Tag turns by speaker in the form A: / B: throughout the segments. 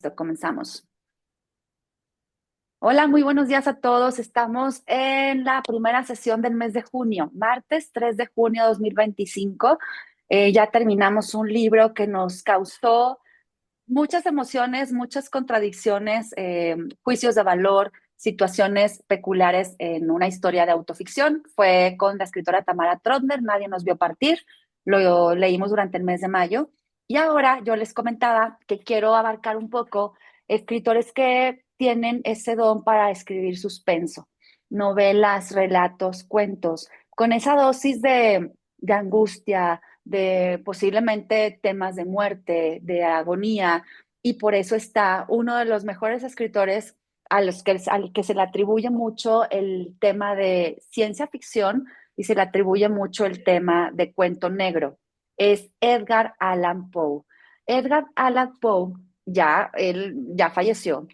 A: Listo, comenzamos. Hola, muy buenos días a todos. Estamos en la primera sesión del mes de junio, martes 3 de junio de 2025. Ya terminamos un libro que nos causó muchas emociones, muchas contradicciones, juicios de valor, situaciones peculiares en una historia de autoficción. Fue con la escritora Tamara Trotner, Nadie nos vio partir. Lo leímos durante el mes de mayo. Y ahora yo les comentaba que quiero abarcar un poco escritores que tienen ese don para escribir suspenso, novelas, relatos, cuentos, con esa dosis de angustia, de posiblemente temas de muerte, de agonía, y por eso está uno de los mejores escritores al que se le atribuye mucho el tema de ciencia ficción y se le atribuye mucho el tema de cuento negro. Es Edgar Allan Poe. Edgar Allan Poe, él ya falleció,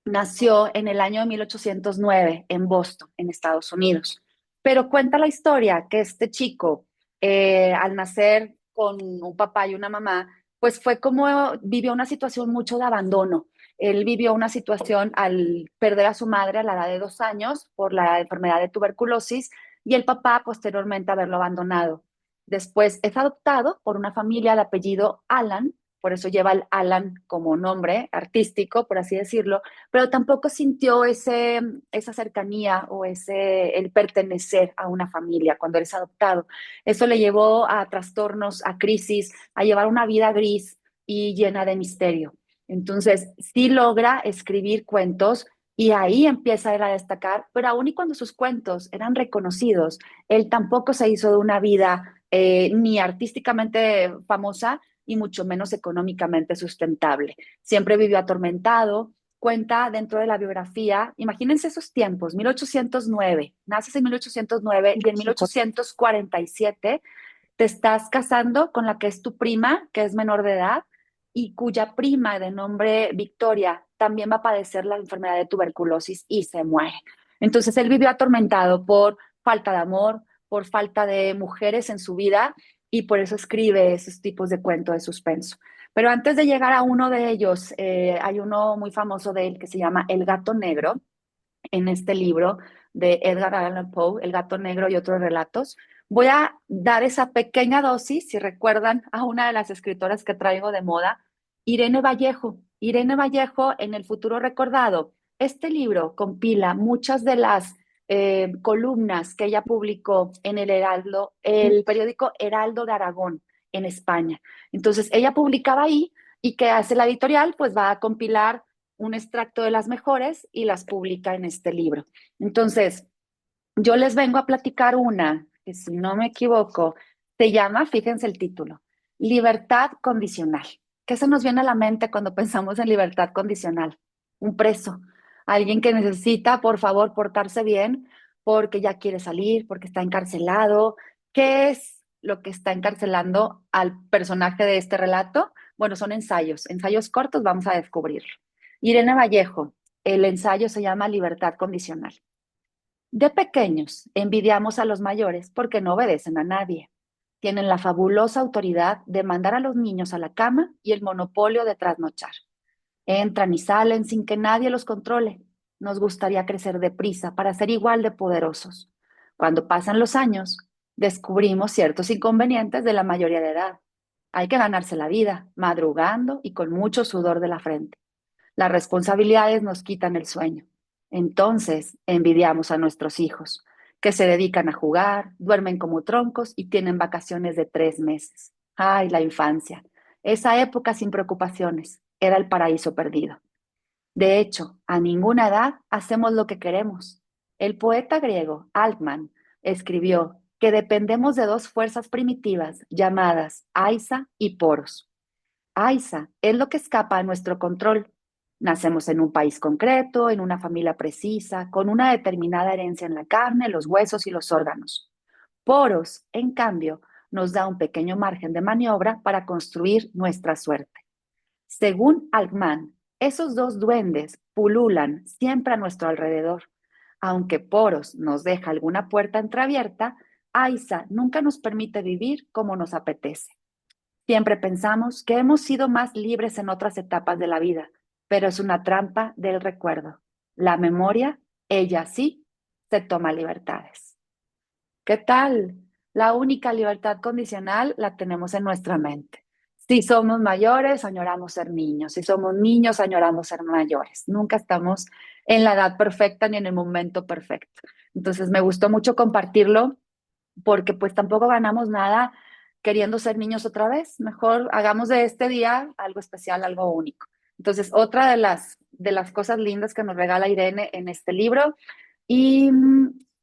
A: nació en el año de 1809 en Boston, en Estados Unidos. Pero cuenta la historia que este chico, al nacer con un papá y una mamá, pues fue como vivió una situación mucho de abandono. Él vivió una situación al perder a su madre a la edad de 2 años por la enfermedad de tuberculosis y el papá posteriormente haberlo abandonado. Después es adoptado por una familia de apellido Allan, por eso lleva el Allan como nombre artístico, por así decirlo, pero tampoco sintió esa cercanía o el pertenecer a una familia cuando eres adoptado. Eso le llevó a trastornos, a crisis, a llevar una vida gris y llena de misterio. Entonces, sí logra escribir cuentos y ahí empieza él a destacar, pero aún y cuando sus cuentos eran reconocidos, él tampoco se hizo de una vida ni artísticamente famosa y mucho menos económicamente sustentable. Siempre vivió atormentado, cuenta dentro de la biografía, imagínense esos tiempos, 1809, naces en 1809 y en 1847 te estás casando con la que es tu prima, que es menor de edad, y cuya prima de nombre Victoria también va a padecer la enfermedad de tuberculosis y se muere. Entonces él vivió atormentado por falta de amor, por falta de mujeres en su vida y por eso escribe esos tipos de cuentos de suspenso. Pero antes de llegar a uno de ellos, hay uno muy famoso de él que se llama El gato negro, en este libro de Edgar Allan Poe, El gato negro y otros relatos. Voy a dar esa pequeña dosis, si recuerdan a una de las escritoras que traigo de moda, Irene Vallejo. Irene Vallejo en El futuro recordado. Este libro compila muchas de las columnas que ella publicó en el Heraldo, el periódico Heraldo de Aragón en España. Entonces, ella publicaba ahí y que hace la editorial, pues va a compilar un extracto de las mejores y las publica en este libro. Entonces, yo les vengo a platicar una que, si no me equivoco, se llama, fíjense el título, Libertad Condicional. ¿Qué se nos viene a la mente cuando pensamos en libertad condicional? Un preso, alguien que necesita, por favor, portarse bien porque ya quiere salir, porque está encarcelado. ¿Qué es lo que está encarcelando al personaje de este relato? Bueno, son ensayos, ensayos cortos, vamos a descubrirlo. Irene Vallejo, el ensayo se llama Libertad Condicional. De pequeños, envidiamos a los mayores porque no obedecen a nadie. Tienen la fabulosa autoridad de mandar a los niños a la cama y el monopolio de trasnochar. Entran y salen sin que nadie los controle. Nos gustaría crecer deprisa para ser igual de poderosos. Cuando pasan los años, descubrimos ciertos inconvenientes de la mayoría de edad. Hay que ganarse la vida, madrugando y con mucho sudor de la frente. Las responsabilidades nos quitan el sueño. Entonces envidiamos a nuestros hijos, que se dedican a jugar, duermen como troncos y tienen vacaciones de 3 meses. Ay, la infancia. Esa época sin preocupaciones era el paraíso perdido. De hecho, a ninguna edad hacemos lo que queremos. El poeta griego Altman escribió que dependemos de dos fuerzas primitivas llamadas Aisa y Poros. Aisa es lo que escapa a nuestro control. Nacemos en un país concreto, en una familia precisa, con una determinada herencia en la carne, los huesos y los órganos. Poros, en cambio, nos da un pequeño margen de maniobra para construir nuestra suerte. Según Altman, esos dos duendes pululan siempre a nuestro alrededor. Aunque Poros nos deja alguna puerta entreabierta, Aisa nunca nos permite vivir como nos apetece. Siempre pensamos que hemos sido más libres en otras etapas de la vida, pero es una trampa del recuerdo. La memoria, ella sí, se toma libertades. ¿Qué tal? La única libertad condicional la tenemos en nuestra mente. Si somos mayores, añoramos ser niños. Si somos niños, añoramos ser mayores. Nunca estamos en la edad perfecta ni en el momento perfecto. Entonces, me gustó mucho compartirlo porque pues tampoco ganamos nada queriendo ser niños otra vez. Mejor hagamos de este día algo especial, algo único. Entonces, otra de las cosas lindas que nos regala Irene en este libro y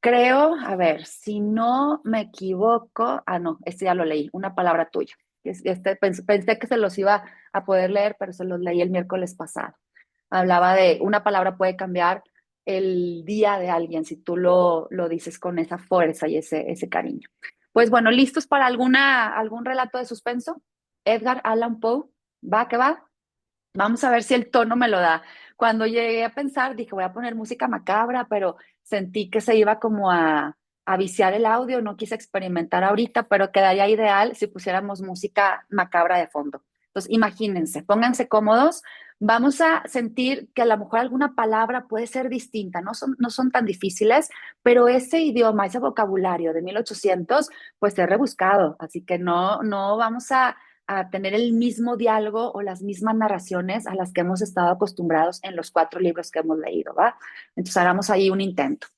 A: creo, a ver, si no me equivoco, no, este ya lo leí, una palabra tuya. Pensé que se los iba a poder leer, pero se los leí el miércoles pasado. Hablaba de una palabra puede cambiar el día de alguien si tú lo dices con esa fuerza y ese cariño. Pues bueno, ¿listos para algún relato de suspenso? Edgar Allan Poe, ¿va que va? Vamos a ver si el tono me lo da. Cuando llegué a pensar, dije, voy a poner música macabra, pero sentí que se iba como a viciar el audio, no quise experimentar ahorita, pero quedaría ideal si pusiéramos música macabra de fondo. Entonces, imagínense, pónganse cómodos, vamos a sentir que a lo mejor alguna palabra puede ser distinta, no son tan difíciles, pero ese idioma, ese vocabulario de 1800, pues es rebuscado, así que no vamos a tener el mismo diálogo o las mismas narraciones a las que hemos estado acostumbrados en los 4 libros que hemos leído, ¿va? Entonces hagamos ahí un intento.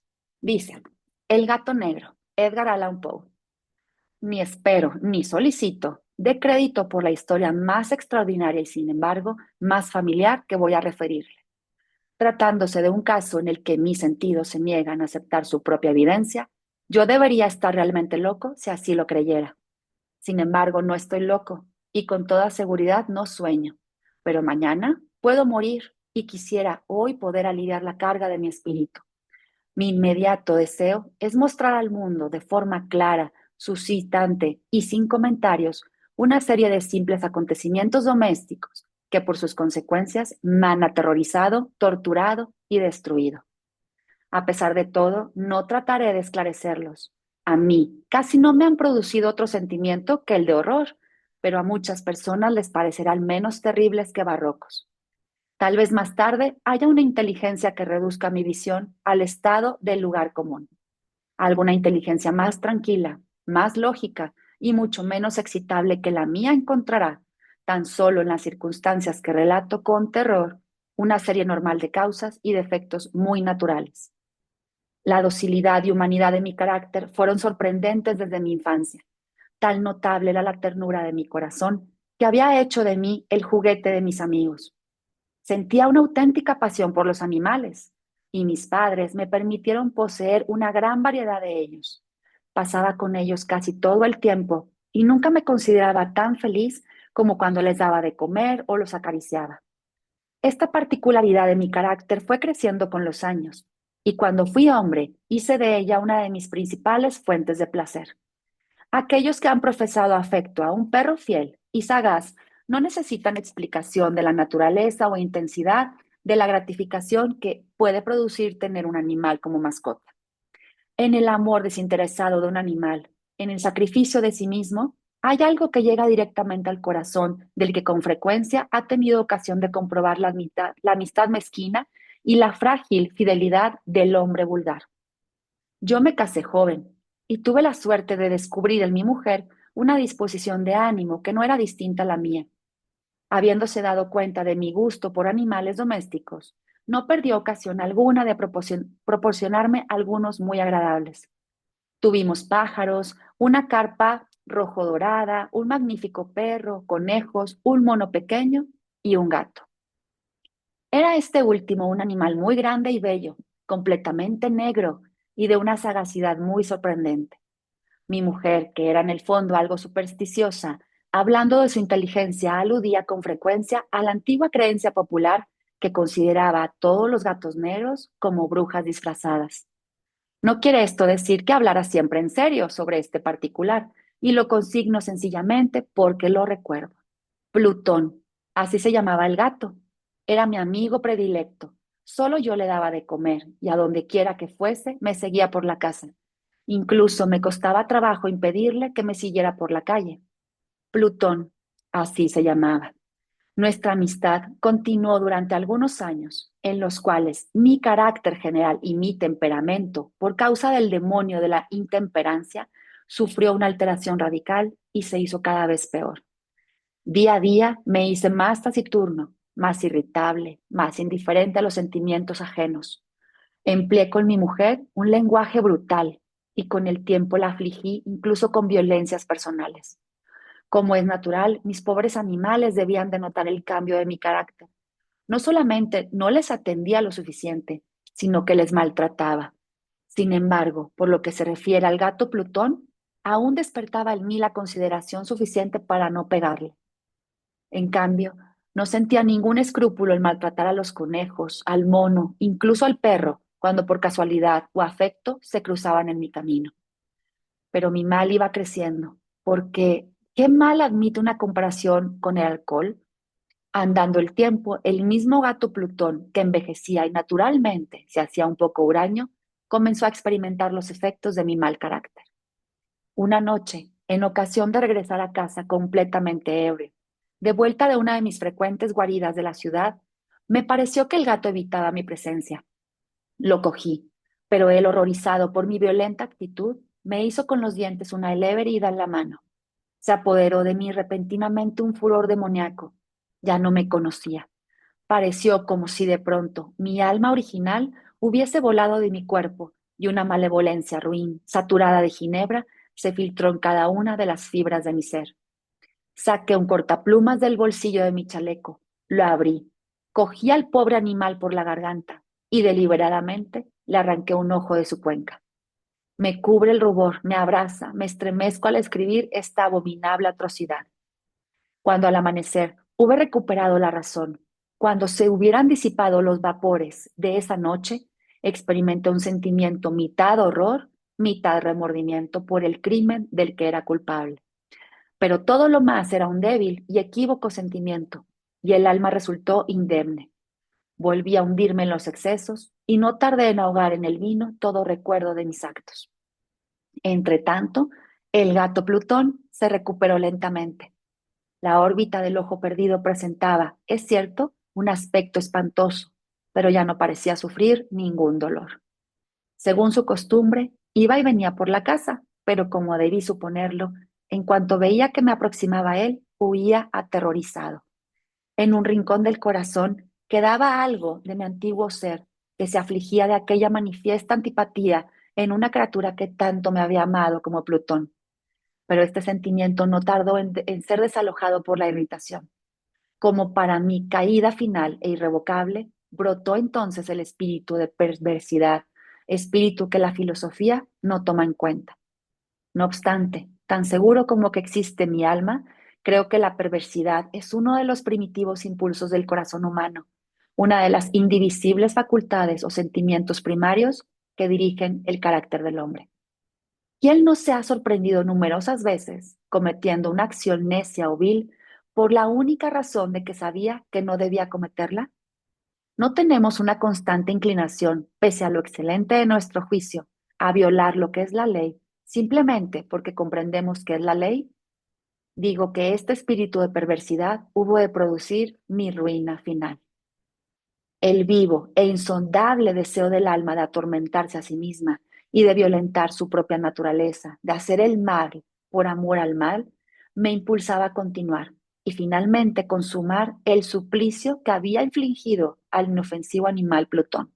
A: Dice, El gato negro, Edgar Allan Poe. Ni espero, ni solicito de crédito por la historia más extraordinaria y, sin embargo, más familiar que voy a referirle. Tratándose de un caso en el que mis sentidos se niegan a aceptar su propia evidencia, yo debería estar realmente loco si así lo creyera. Sin embargo, no estoy loco y con toda seguridad no sueño, pero mañana puedo morir y quisiera hoy poder aliviar la carga de mi espíritu. Mi inmediato deseo es mostrar al mundo de forma clara, suscitante y sin comentarios una serie de simples acontecimientos domésticos que por sus consecuencias me han aterrorizado, torturado y destruido. A pesar de todo, no trataré de esclarecerlos. A mí casi no me han producido otro sentimiento que el de horror, pero a muchas personas les parecerán menos terribles que barrocos. Tal vez más tarde haya una inteligencia que reduzca mi visión al estado del lugar común. Alguna inteligencia más tranquila, más lógica y mucho menos excitable que la mía encontrará, tan solo en las circunstancias que relato con terror, una serie normal de causas y defectos muy naturales. La docilidad y humanidad de mi carácter fueron sorprendentes desde mi infancia. Tal notable era la ternura de mi corazón que había hecho de mí el juguete de mis amigos. Sentía una auténtica pasión por los animales y mis padres me permitieron poseer una gran variedad de ellos. Pasaba con ellos casi todo el tiempo y nunca me consideraba tan feliz como cuando les daba de comer o los acariciaba. Esta particularidad de mi carácter fue creciendo con los años, y cuando fui hombre, hice de ella una de mis principales fuentes de placer. Aquellos que han profesado afecto a un perro fiel y sagaz no necesitan explicación de la naturaleza o intensidad de la gratificación que puede producir tener un animal como mascota. En el amor desinteresado de un animal, en el sacrificio de sí mismo, hay algo que llega directamente al corazón del que con frecuencia ha tenido ocasión de comprobar la amistad mezquina y la frágil fidelidad del hombre vulgar. Yo me casé joven y tuve la suerte de descubrir en mi mujer una disposición de ánimo que no era distinta a la mía. Habiéndose dado cuenta de mi gusto por animales domésticos, no perdió ocasión alguna de proporcionarme algunos muy agradables. Tuvimos pájaros, una carpa rojo dorada, un magnífico perro, conejos, un mono pequeño y un gato. Era este último un animal muy grande y bello, completamente negro y de una sagacidad muy sorprendente. Mi mujer, que era en el fondo algo supersticiosa, hablando de su inteligencia, aludía con frecuencia a la antigua creencia popular que consideraba a todos los gatos negros como brujas disfrazadas. No quiere esto decir que hablara siempre en serio sobre este particular, y lo consigno sencillamente porque lo recuerdo. Plutón, así se llamaba el gato, era mi amigo predilecto. Solo yo le daba de comer y a donde quiera que fuese me seguía por la casa. Incluso me costaba trabajo impedirle que me siguiera por la calle. Plutón, así se llamaba. Nuestra amistad continuó durante algunos años, en los cuales mi carácter general y mi temperamento, por causa del demonio de la intemperancia, sufrió una alteración radical y se hizo cada vez peor. Día a día me hice más taciturno, más irritable, más indiferente a los sentimientos ajenos. Empleé con mi mujer un lenguaje brutal y con el tiempo la afligí incluso con violencias personales. Como es natural, mis pobres animales debían de notar el cambio de mi carácter. No solamente no les atendía lo suficiente, sino que les maltrataba. Sin embargo, por lo que se refiere al gato Plutón, aún despertaba en mí la consideración suficiente para no pegarle. En cambio, no sentía ningún escrúpulo en maltratar a los conejos, al mono, incluso al perro, cuando por casualidad o afecto se cruzaban en mi camino. Pero mi mal iba creciendo, porque ¿qué mal admite una comparación con el alcohol? Andando el tiempo, el mismo gato Plutón, que envejecía y naturalmente se hacía un poco huraño, comenzó a experimentar los efectos de mi mal carácter. Una noche, en ocasión de regresar a casa completamente ebrio, de vuelta de una de mis frecuentes guaridas de la ciudad, me pareció que el gato evitaba mi presencia. Lo cogí, pero él, horrorizado por mi violenta actitud, me hizo con los dientes una leve herida en la mano. Se apoderó de mí repentinamente un furor demoníaco. Ya no me conocía. Pareció como si de pronto mi alma original hubiese volado de mi cuerpo y una malevolencia ruin, saturada de ginebra, se filtró en cada una de las fibras de mi ser. Saqué un cortaplumas del bolsillo de mi chaleco, lo abrí, cogí al pobre animal por la garganta y deliberadamente le arranqué un ojo de su cuenca. Me cubre el rubor, me abraza, me estremezco al escribir esta abominable atrocidad. Cuando al amanecer hube recuperado la razón, cuando se hubieran disipado los vapores de esa noche, experimenté un sentimiento mitad horror, mitad remordimiento por el crimen del que era culpable. Pero todo lo más era un débil y equívoco sentimiento, y el alma resultó indemne. Volví a hundirme en los excesos y no tardé en ahogar en el vino todo recuerdo de mis actos. Entre tanto, el gato Plutón se recuperó lentamente. La órbita del ojo perdido presentaba, es cierto, un aspecto espantoso, pero ya no parecía sufrir ningún dolor. Según su costumbre, iba y venía por la casa, pero como debí suponerlo, en cuanto veía que me aproximaba a él, huía aterrorizado. En un rincón del corazón quedaba algo de mi antiguo ser que se afligía de aquella manifiesta antipatía en una criatura que tanto me había amado como Plutón. Pero este sentimiento no tardó en ser desalojado por la irritación. Como para mi caída final e irrevocable, brotó entonces el espíritu de perversidad, espíritu que la filosofía no toma en cuenta. No obstante, tan seguro como que existe mi alma, creo que la perversidad es uno de los primitivos impulsos del corazón humano, una de las indivisibles facultades o sentimientos primarios que dirigen el carácter del hombre. ¿Quién no se ha sorprendido numerosas veces cometiendo una acción necia o vil por la única razón de que sabía que no debía cometerla? ¿No tenemos una constante inclinación, pese a lo excelente de nuestro juicio, a violar lo que es la ley, simplemente porque comprendemos que es la ley? Digo que este espíritu de perversidad hubo de producir mi ruina final. El vivo e insondable deseo del alma de atormentarse a sí misma y de violentar su propia naturaleza, de hacer el mal por amor al mal, me impulsaba a continuar y finalmente consumar el suplicio que había infligido al inofensivo animal Plutón.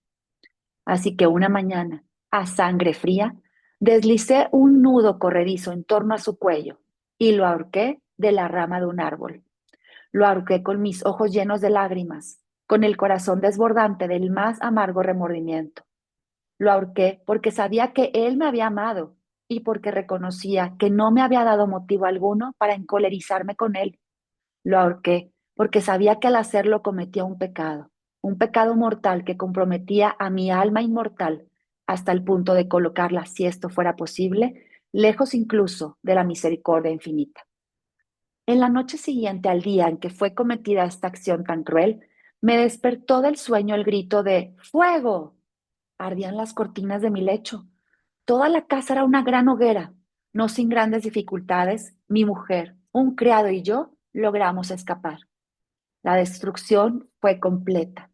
A: Así que una mañana, a sangre fría, deslicé un nudo corredizo en torno a su cuello y lo ahorqué de la rama de un árbol. Lo ahorqué con mis ojos llenos de lágrimas, con el corazón desbordante del más amargo remordimiento. Lo ahorqué porque sabía que él me había amado y porque reconocía que no me había dado motivo alguno para encolerizarme con él. Lo ahorqué porque sabía que al hacerlo cometía un pecado mortal que comprometía a mi alma inmortal hasta el punto de colocarla, si esto fuera posible, lejos incluso de la misericordia infinita. En la noche siguiente al día en que fue cometida esta acción tan cruel, me despertó del sueño el grito de ¡Fuego! Ardían las cortinas de mi lecho. Toda la casa era una gran hoguera. No sin grandes dificultades, mi mujer, un criado y yo logramos escapar. La destrucción fue completa.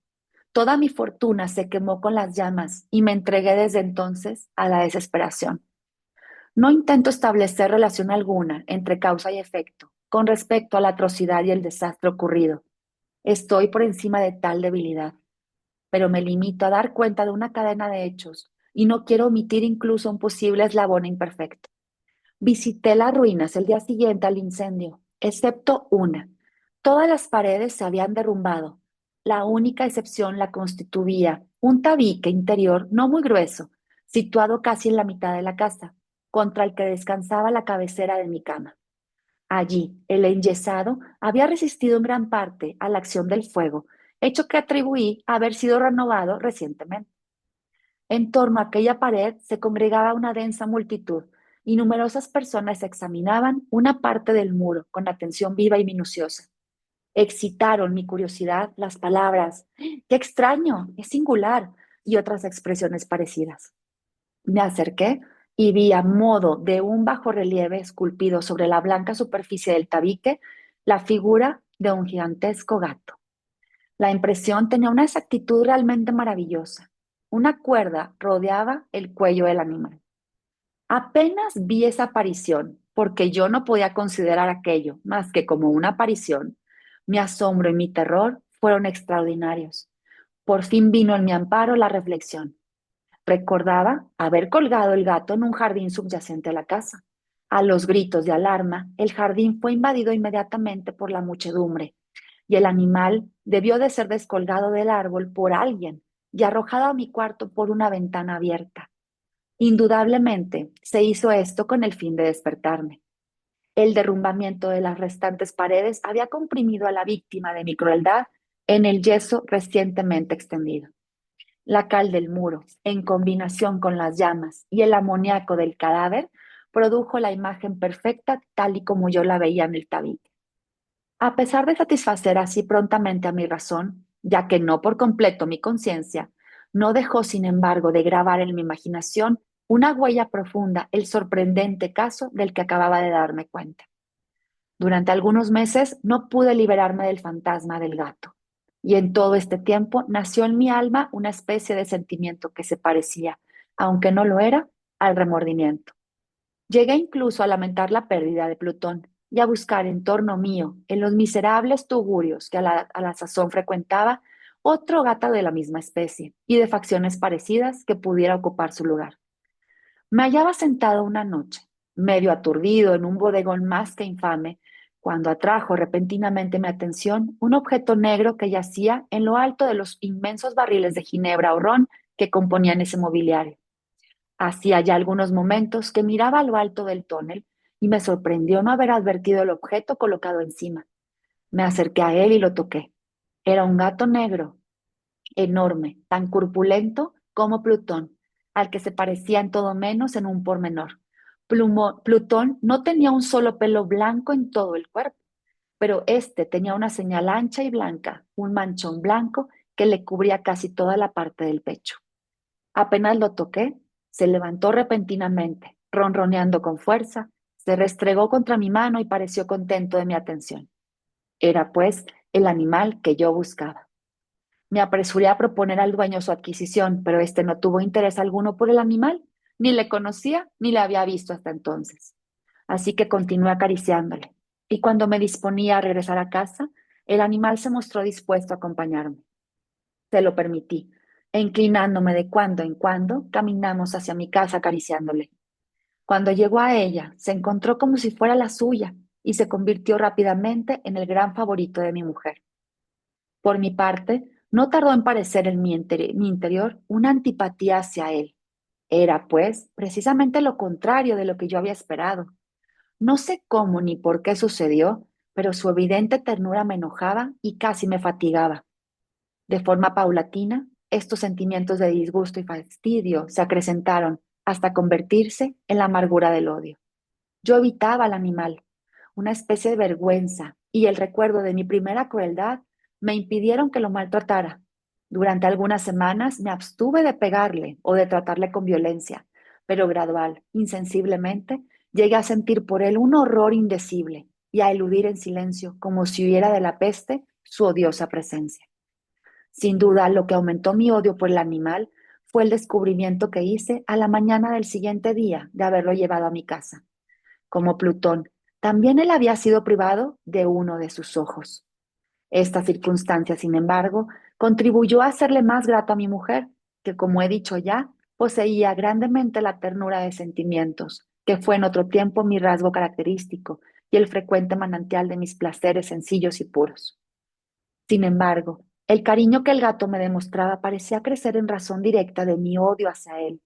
A: Toda mi fortuna se quemó con las llamas y me entregué desde entonces a la desesperación. No intento establecer relación alguna entre causa y efecto con respecto a la atrocidad y el desastre ocurrido. Estoy por encima de tal debilidad, pero me limito a dar cuenta de una cadena de hechos y no quiero omitir incluso un posible eslabón imperfecto. Visité las ruinas el día siguiente al incendio, excepto una. Todas las paredes se habían derrumbado. La única excepción la constituía un tabique interior no muy grueso, situado casi en la mitad de la casa, contra el que descansaba la cabecera de mi cama. Allí, el enyesado había resistido en gran parte a la acción del fuego, hecho que atribuí a haber sido renovado recientemente. En torno a aquella pared se congregaba una densa multitud y numerosas personas examinaban una parte del muro con atención viva y minuciosa. Excitaron mi curiosidad las palabras, ¡qué extraño! ¡Es singular! Y otras expresiones parecidas. Me acerqué y vi a modo de un bajorrelieve esculpido sobre la blanca superficie del tabique la figura de un gigantesco gato. La impresión tenía una exactitud realmente maravillosa. Una cuerda rodeaba el cuello del animal. Apenas vi esa aparición, porque yo no podía considerar aquello más que como una aparición. Mi asombro y mi terror fueron extraordinarios. Por fin vino en mi amparo la reflexión. Recordaba haber colgado el gato en un jardín subyacente a la casa. A los gritos de alarma, el jardín fue invadido inmediatamente por la muchedumbre y el animal debió de ser descolgado del árbol por alguien y arrojado a mi cuarto por una ventana abierta. Indudablemente se hizo esto con el fin de despertarme. El derrumbamiento de las restantes paredes había comprimido a la víctima de mi crueldad en el yeso recientemente extendido. La cal del muro, en combinación con las llamas y el amoníaco del cadáver, produjo la imagen perfecta tal y como yo la veía en el tabique. A pesar de satisfacer así prontamente a mi razón, ya que no por completo mi conciencia, no dejó sin embargo de grabar en mi imaginación una huella profunda el sorprendente caso del que acababa de darme cuenta. Durante algunos meses no pude liberarme del fantasma del gato, y en todo este tiempo nació en mi alma una especie de sentimiento que se parecía, aunque no lo era, al remordimiento. Llegué incluso a lamentar la pérdida de Plutón y a buscar en torno mío, en los miserables tugurios que a la sazón frecuentaba, otro gato de la misma especie y de facciones parecidas que pudiera ocupar su lugar. Me hallaba sentado una noche, medio aturdido en un bodegón más que infame, cuando atrajo repentinamente mi atención un objeto negro que yacía en lo alto de los inmensos barriles de ginebra o ron que componían ese mobiliario. Hacía ya algunos momentos que miraba a lo alto del tonel y me sorprendió no haber advertido el objeto colocado encima. Me acerqué a él y lo toqué. Era un gato negro, enorme, tan corpulento como Plutón, al que se parecía en todo menos en un pormenor. Plutón no tenía un solo pelo blanco en todo el cuerpo, pero este tenía una señal ancha y blanca, un manchón blanco que le cubría casi toda la parte del pecho. Apenas lo toqué, se levantó repentinamente, ronroneando con fuerza, se restregó contra mi mano y pareció contento de mi atención. Era, pues, el animal que yo buscaba. Me apresuré a proponer al dueño su adquisición, pero este no tuvo interés alguno por el animal, ni le conocía ni le había visto hasta entonces. Así que continué acariciándole, y cuando me disponía a regresar a casa, el animal se mostró dispuesto a acompañarme. Se lo permití, e inclinándome de cuando en cuando, caminamos hacia mi casa acariciándole. Cuando llegó a ella, se encontró como si fuera la suya y se convirtió rápidamente en el gran favorito de mi mujer. Por mi parte, no tardó en parecer en mi interior una antipatía hacia él. Era, pues, precisamente lo contrario de lo que yo había esperado. No sé cómo ni por qué sucedió, pero su evidente ternura me enojaba y casi me fatigaba. De forma paulatina, estos sentimientos de disgusto y fastidio se acrecentaron hasta convertirse en la amargura del odio. Yo evitaba al animal. Una especie de vergüenza y el recuerdo de mi primera crueldad me impidieron que lo maltratara. Durante algunas semanas me abstuve de pegarle o de tratarle con violencia, pero gradual, insensiblemente, llegué a sentir por él un horror indecible y a eludir en silencio, como si huyera de la peste, su odiosa presencia. Sin duda, lo que aumentó mi odio por el animal fue el descubrimiento que hice a la mañana del siguiente día de haberlo llevado a mi casa. Como Plutón, también él había sido privado de uno de sus ojos. Esta circunstancia, sin embargo, contribuyó a hacerle más grato a mi mujer, que, como he dicho ya, poseía grandemente la ternura de sentimientos, que fue en otro tiempo mi rasgo característico y el frecuente manantial de mis placeres sencillos y puros. Sin embargo, el cariño que el gato me demostraba parecía crecer en razón directa de mi odio hacia él.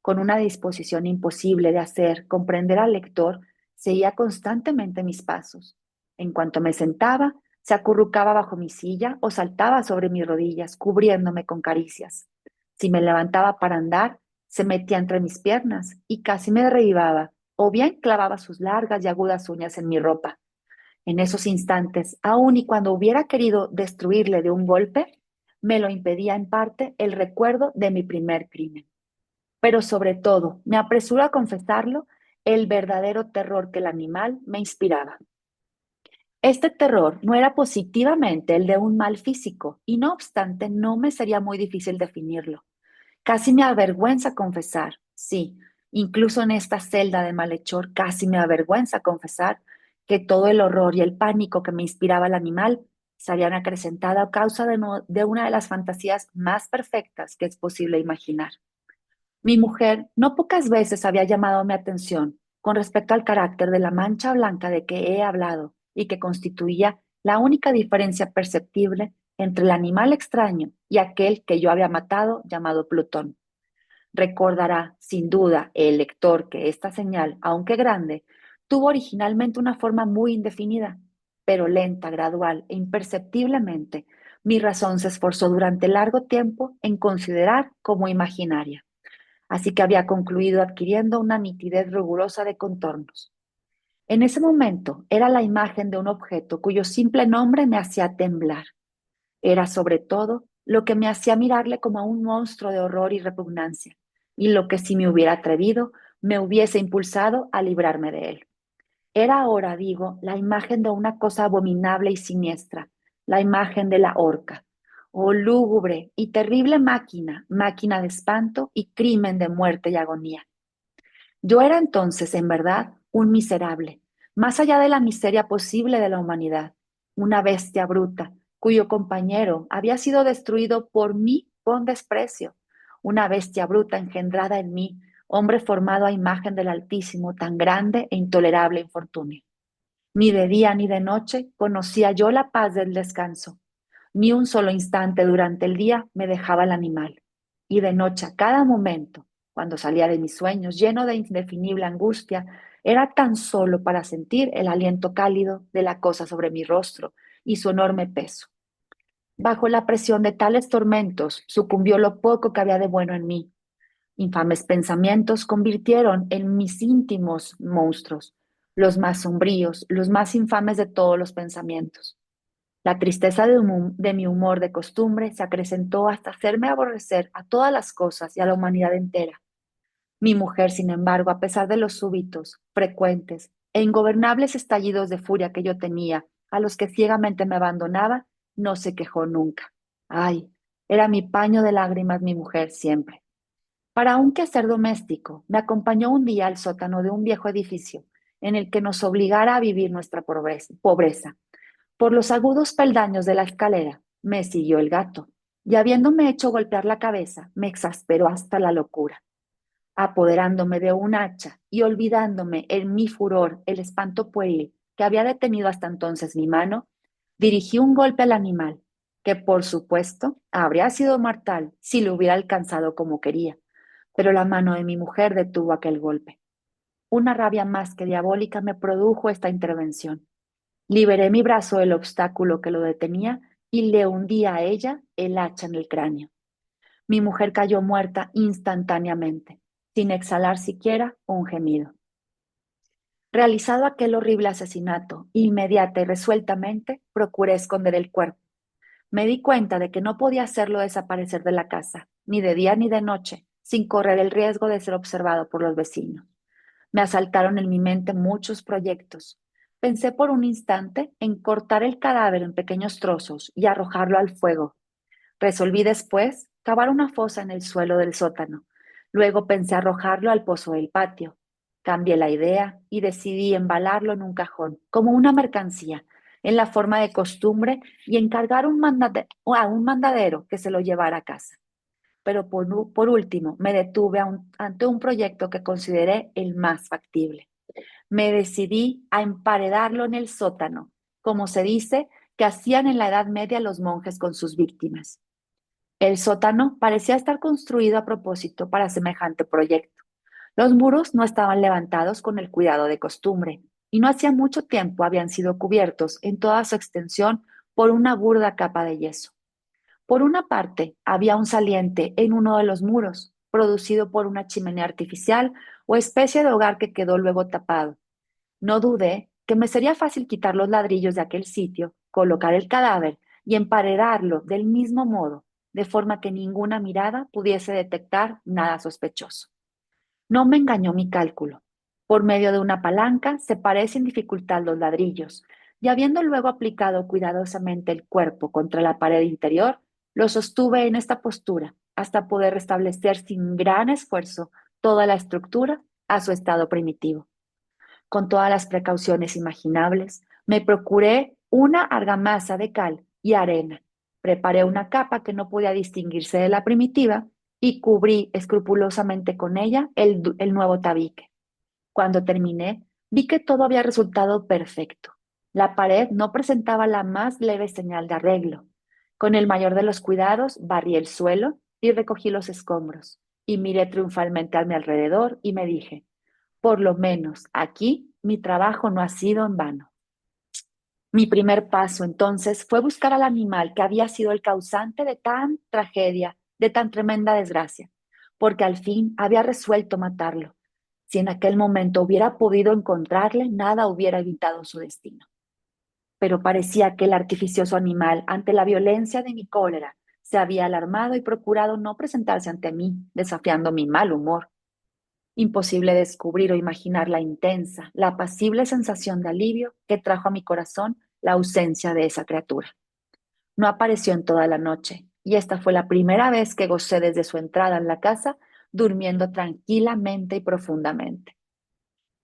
A: Con una disposición imposible de hacer comprender al lector, seguía constantemente mis pasos. En cuanto me sentaba, se acurrucaba bajo mi silla o saltaba sobre mis rodillas, cubriéndome con caricias. Si me levantaba para andar, se metía entre mis piernas y casi me derribaba, o bien clavaba sus largas y agudas uñas en mi ropa. En esos instantes, aun y cuando hubiera querido destruirle de un golpe, me lo impedía en parte el recuerdo de mi primer crimen. Pero sobre todo, me apresuro a confesarlo, el verdadero terror que el animal me inspiraba. Este terror no era positivamente el de un mal físico, y no obstante no me sería muy difícil definirlo. Casi me avergüenza confesar, sí, incluso en esta celda de malhechor, casi me avergüenza confesar que todo el horror y el pánico que me inspiraba el animal se habían acrecentado a causa de una de las fantasías más perfectas que es posible imaginar. Mi mujer no pocas veces había llamado mi atención con respecto al carácter de la mancha blanca de que he hablado y que constituía la única diferencia perceptible entre el animal extraño y aquel que yo había matado llamado Plutón. Recordará, sin duda, el lector que esta señal, aunque grande, tuvo originalmente una forma muy indefinida, pero lenta, gradual e imperceptiblemente, mi razón se esforzó durante largo tiempo en considerar como imaginaria, así que había concluido adquiriendo una nitidez rigurosa de contornos. En ese momento era la imagen de un objeto cuyo simple nombre me hacía temblar. Era sobre todo lo que me hacía mirarle como a un monstruo de horror y repugnancia, y lo que si me hubiera atrevido me hubiese impulsado a librarme de él. Era ahora, digo, la imagen de una cosa abominable y siniestra, la imagen de la horca. Oh, lúgubre y terrible máquina, máquina de espanto y crimen de muerte y agonía. Yo era entonces, en verdad, un miserable, más allá de la miseria posible de la humanidad, una bestia bruta, cuyo compañero había sido destruido por mí con desprecio, una bestia bruta engendrada en mí, hombre formado a imagen del Altísimo, tan grande e intolerable infortunio. Ni de día ni de noche conocía yo la paz del descanso. Ni un solo instante durante el día me dejaba el animal. Y de noche a cada momento, cuando salía de mis sueños lleno de indefinible angustia, era tan solo para sentir el aliento cálido de la cosa sobre mi rostro y su enorme peso. Bajo la presión de tales tormentos sucumbió lo poco que había de bueno en mí. Infames pensamientos convirtieron en mis íntimos monstruos, los más sombríos, los más infames de todos los pensamientos. La tristeza de mi humor de costumbre se acrecentó hasta hacerme aborrecer a todas las cosas y a la humanidad entera. Mi mujer, sin embargo, a pesar de los súbitos, frecuentes e ingobernables estallidos de furia que yo tenía, a los que ciegamente me abandonaba, no se quejó nunca. Ay, era mi paño de lágrimas mi mujer siempre. Para un quehacer doméstico, me acompañó un día al sótano de un viejo edificio en el que nos obligara a vivir nuestra pobreza. Por los agudos peldaños de la escalera me siguió el gato, y habiéndome hecho golpear la cabeza, me exasperó hasta la locura. Apoderándome de un hacha y olvidándome en mi furor el espanto pueril que había detenido hasta entonces mi mano, dirigí un golpe al animal, que por supuesto habría sido mortal si lo hubiera alcanzado como quería, pero la mano de mi mujer detuvo aquel golpe. Una rabia más que diabólica me produjo esta intervención. Liberé mi brazo del obstáculo que lo detenía y le hundí a ella el hacha en el cráneo. Mi mujer cayó muerta instantáneamente, sin exhalar siquiera un gemido. Realizado aquel horrible asesinato, inmediata y resueltamente procuré esconder el cuerpo. Me di cuenta de que no podía hacerlo desaparecer de la casa, ni de día ni de noche, sin correr el riesgo de ser observado por los vecinos. Me asaltaron en mi mente muchos proyectos, Pensé por un instante en cortar el cadáver en pequeños trozos y arrojarlo al fuego. Resolví después cavar una fosa en el suelo del sótano. Luego pensé arrojarlo al pozo del patio. Cambié la idea y decidí embalarlo en un cajón, como una mercancía, en la forma de costumbre, y encargar a un mandadero que se lo llevara a casa. Pero por último, me detuve ante un proyecto que consideré el más factible. Me decidí a emparedarlo en el sótano, como se dice que hacían en la Edad Media los monjes con sus víctimas. El sótano parecía estar construido a propósito para semejante proyecto. Los muros no estaban levantados con el cuidado de costumbre, y no hacía mucho tiempo habían sido cubiertos en toda su extensión por una burda capa de yeso. Por una parte, había un saliente en uno de los muros, producido por una chimenea artificial o especie de hogar que quedó luego tapado. No dudé que me sería fácil quitar los ladrillos de aquel sitio, colocar el cadáver y emparedarlo del mismo modo, de forma que ninguna mirada pudiese detectar nada sospechoso. No me engañó mi cálculo. Por medio de una palanca separé sin dificultad los ladrillos, y habiendo luego aplicado cuidadosamente el cuerpo contra la pared interior, lo sostuve en esta postura hasta poder restablecer sin gran esfuerzo toda la estructura a su estado primitivo. Con todas las precauciones imaginables, me procuré una argamasa de cal y arena. Preparé una capa que no podía distinguirse de la primitiva y cubrí escrupulosamente con ella el nuevo tabique. Cuando terminé, vi que todo había resultado perfecto. La pared no presentaba la más leve señal de arreglo. Con el mayor de los cuidados, barrí el suelo y recogí los escombros, y miré triunfalmente a mi alrededor y me dije, por lo menos aquí mi trabajo no ha sido en vano. Mi primer paso entonces fue buscar al animal que había sido el causante de tan tragedia, de tan tremenda desgracia, porque al fin había resuelto matarlo. Si en aquel momento hubiera podido encontrarle, nada hubiera evitado su destino. Pero parecía que el artificioso animal, ante la violencia de mi cólera, se había alarmado y procurado no presentarse ante mí, desafiando mi mal humor. Imposible descubrir o imaginar la intensa, la apacible sensación de alivio que trajo a mi corazón la ausencia de esa criatura. No apareció en toda la noche, y esta fue la primera vez que gocé desde su entrada en la casa, durmiendo tranquilamente y profundamente.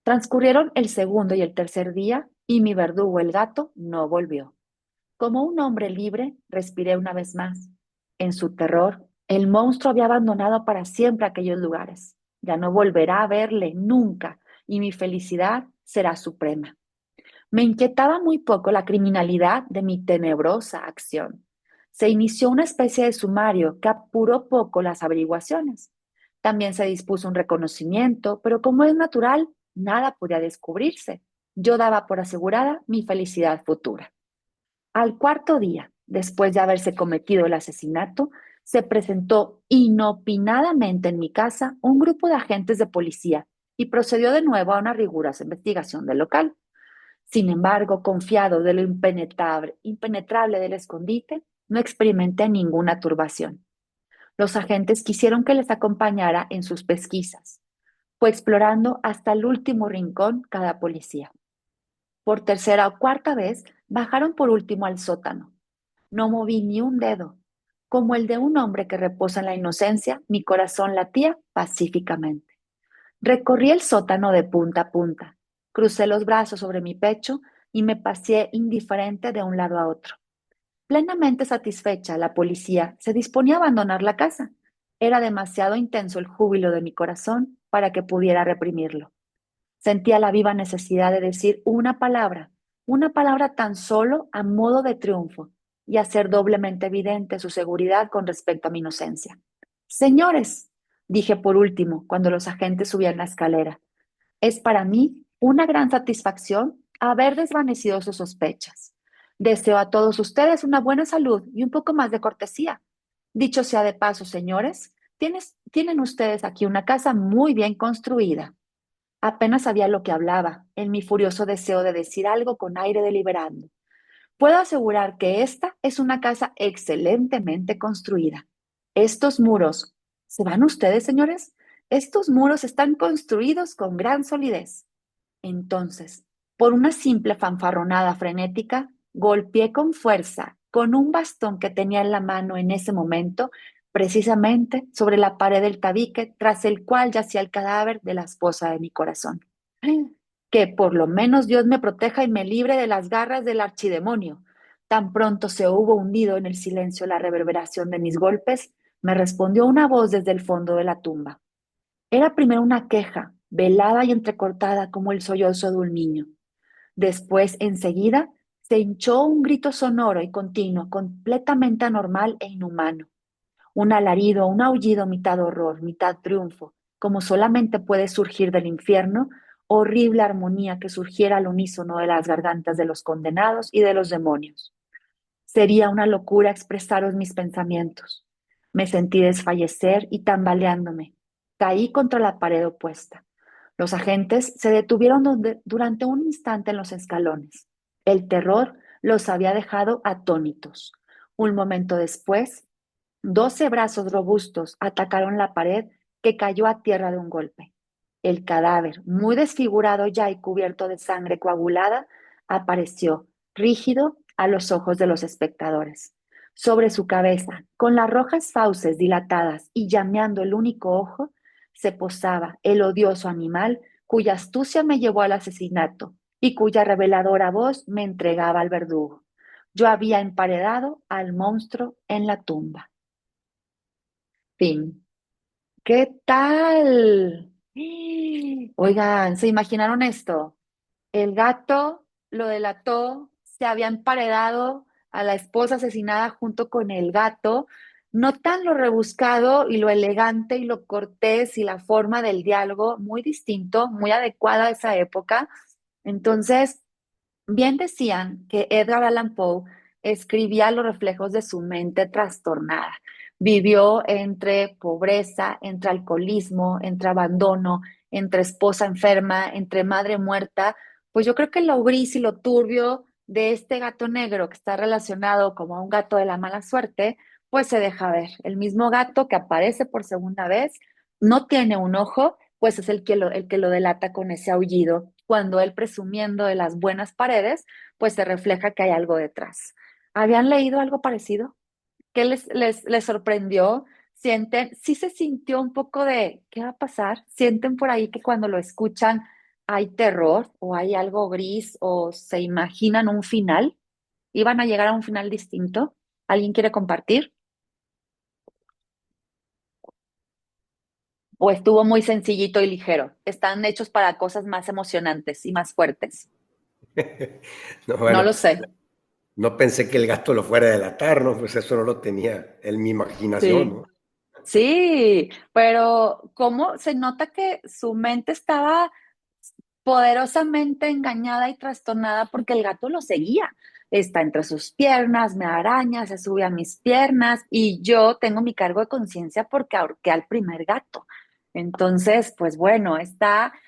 A: Transcurrieron el segundo y el tercer día, y mi verdugo, el gato, no volvió. Como un hombre libre, respiré una vez más. En su terror, el monstruo había abandonado para siempre aquellos lugares. Ya no volverá a verle nunca, y mi felicidad será suprema. Me inquietaba muy poco la criminalidad de mi tenebrosa acción. Se inició una especie de sumario que apuró poco las averiguaciones. También se dispuso un reconocimiento, pero como es natural, nada podía descubrirse. Yo daba por asegurada mi felicidad futura. Al cuarto día, después de haberse cometido el asesinato, se presentó inopinadamente en mi casa un grupo de agentes de policía y procedió de nuevo a una rigurosa investigación del local. Sin embargo, confiado de lo impenetrable del escondite, no experimenté ninguna turbación. Los agentes quisieron que les acompañara en sus pesquisas. Fue explorando hasta el último rincón cada policía. Por tercera o cuarta vez, bajaron por último al sótano. No moví ni un dedo. Como el de un hombre que reposa en la inocencia, mi corazón latía pacíficamente. Recorrí el sótano de punta a punta, crucé los brazos sobre mi pecho y me paseé indiferente de un lado a otro. Plenamente satisfecha, la policía se disponía a abandonar la casa. Era demasiado intenso el júbilo de mi corazón para que pudiera reprimirlo. Sentía la viva necesidad de decir una palabra tan solo a modo de triunfo, y hacer doblemente evidente su seguridad con respecto a mi inocencia. Señores, dije por último, cuando los agentes subían la escalera, es para mí una gran satisfacción haber desvanecido sus sospechas. Deseo a todos ustedes una buena salud y un poco más de cortesía. Dicho sea de paso, señores, tienen ustedes aquí una casa muy bien construida. Apenas sabía lo que hablaba, en mi furioso deseo de decir algo con aire deliberando. Puedo asegurar que esta es una casa excelentemente construida. Estos muros, ¿se van ustedes, señores? Estos muros están construidos con gran solidez. Entonces, Por una simple fanfarronada frenética, golpeé con fuerza, con un bastón que tenía en la mano en ese momento, precisamente sobre la pared del tabique tras el cual yacía el cadáver de la esposa de mi corazón. Que por lo menos Dios me proteja y me libre de las garras del archidemonio. Tan pronto se hubo hundido en el silencio la reverberación de mis golpes, me respondió una voz desde el fondo de la tumba. Era primero una queja, velada y entrecortada como el sollozo de un niño. Después, enseguida, se hinchó un grito sonoro y continuo, completamente anormal e inhumano. Un alarido, un aullido mitad horror, mitad triunfo, como solamente puede surgir del infierno, horrible armonía que surgiera al unísono de las gargantas de los condenados y de los demonios. Sería una locura expresaros mis pensamientos. Me sentí desfallecer y tambaleándome. Caí contra la pared opuesta. Los agentes se detuvieron durante un instante en los escalones. El terror los había dejado atónitos. Un momento después, 12 brazos robustos atacaron la pared que cayó a tierra de un golpe. El cadáver, muy desfigurado ya y cubierto de sangre coagulada, apareció, rígido, a los ojos de los espectadores. Sobre su cabeza, con las rojas fauces dilatadas y llameando el único ojo, se posaba el odioso animal cuya astucia me llevó al asesinato y cuya reveladora voz me entregaba al verdugo. Yo había emparedado al monstruo en la tumba. Fin. ¿Qué tal? Oigan, ¿se imaginaron esto? El gato lo delató, se había emparedado a la esposa asesinada junto con el gato. Notan lo rebuscado y lo elegante y lo cortés y la forma del diálogo, muy distinto, muy adecuada a esa época. Entonces, bien decían que Edgar Allan Poe escribía los reflejos de su mente trastornada. Vivió entre pobreza, entre alcoholismo, entre abandono, entre esposa enferma, entre madre muerta. Pues yo creo que lo gris y lo turbio de este gato negro que está relacionado como a un gato de la mala suerte, pues se deja ver. El mismo gato que aparece por segunda vez no tiene un ojo, pues es el que lo delata con ese aullido. Cuando él presumiendo de las buenas paredes, pues se refleja que hay algo detrás. ¿Habían leído algo parecido? ¿Qué les sorprendió? ¿Sienten, sí se sintió un poco de qué va a pasar? ¿Sienten por ahí que cuando lo escuchan hay terror o hay algo gris o se imaginan un final? ¿Iban a llegar a un final distinto? ¿Alguien quiere compartir? ¿O estuvo muy sencillito y ligero? Están hechos para cosas más emocionantes y más fuertes.
B: No,
A: No
B: bueno,
A: lo sé.
B: no pensé que el gasto lo fuera a delatar, ¿no? Pues eso no lo tenía en mi imaginación,
A: Sí.
B: ¿no?
A: Sí, pero cómo se nota que su mente estaba poderosamente engañada y trastornada porque el gato lo seguía. Está entre sus piernas, me araña, se sube a mis piernas y yo tengo mi cargo de conciencia porque ahorqué al primer gato. Entonces, pues bueno,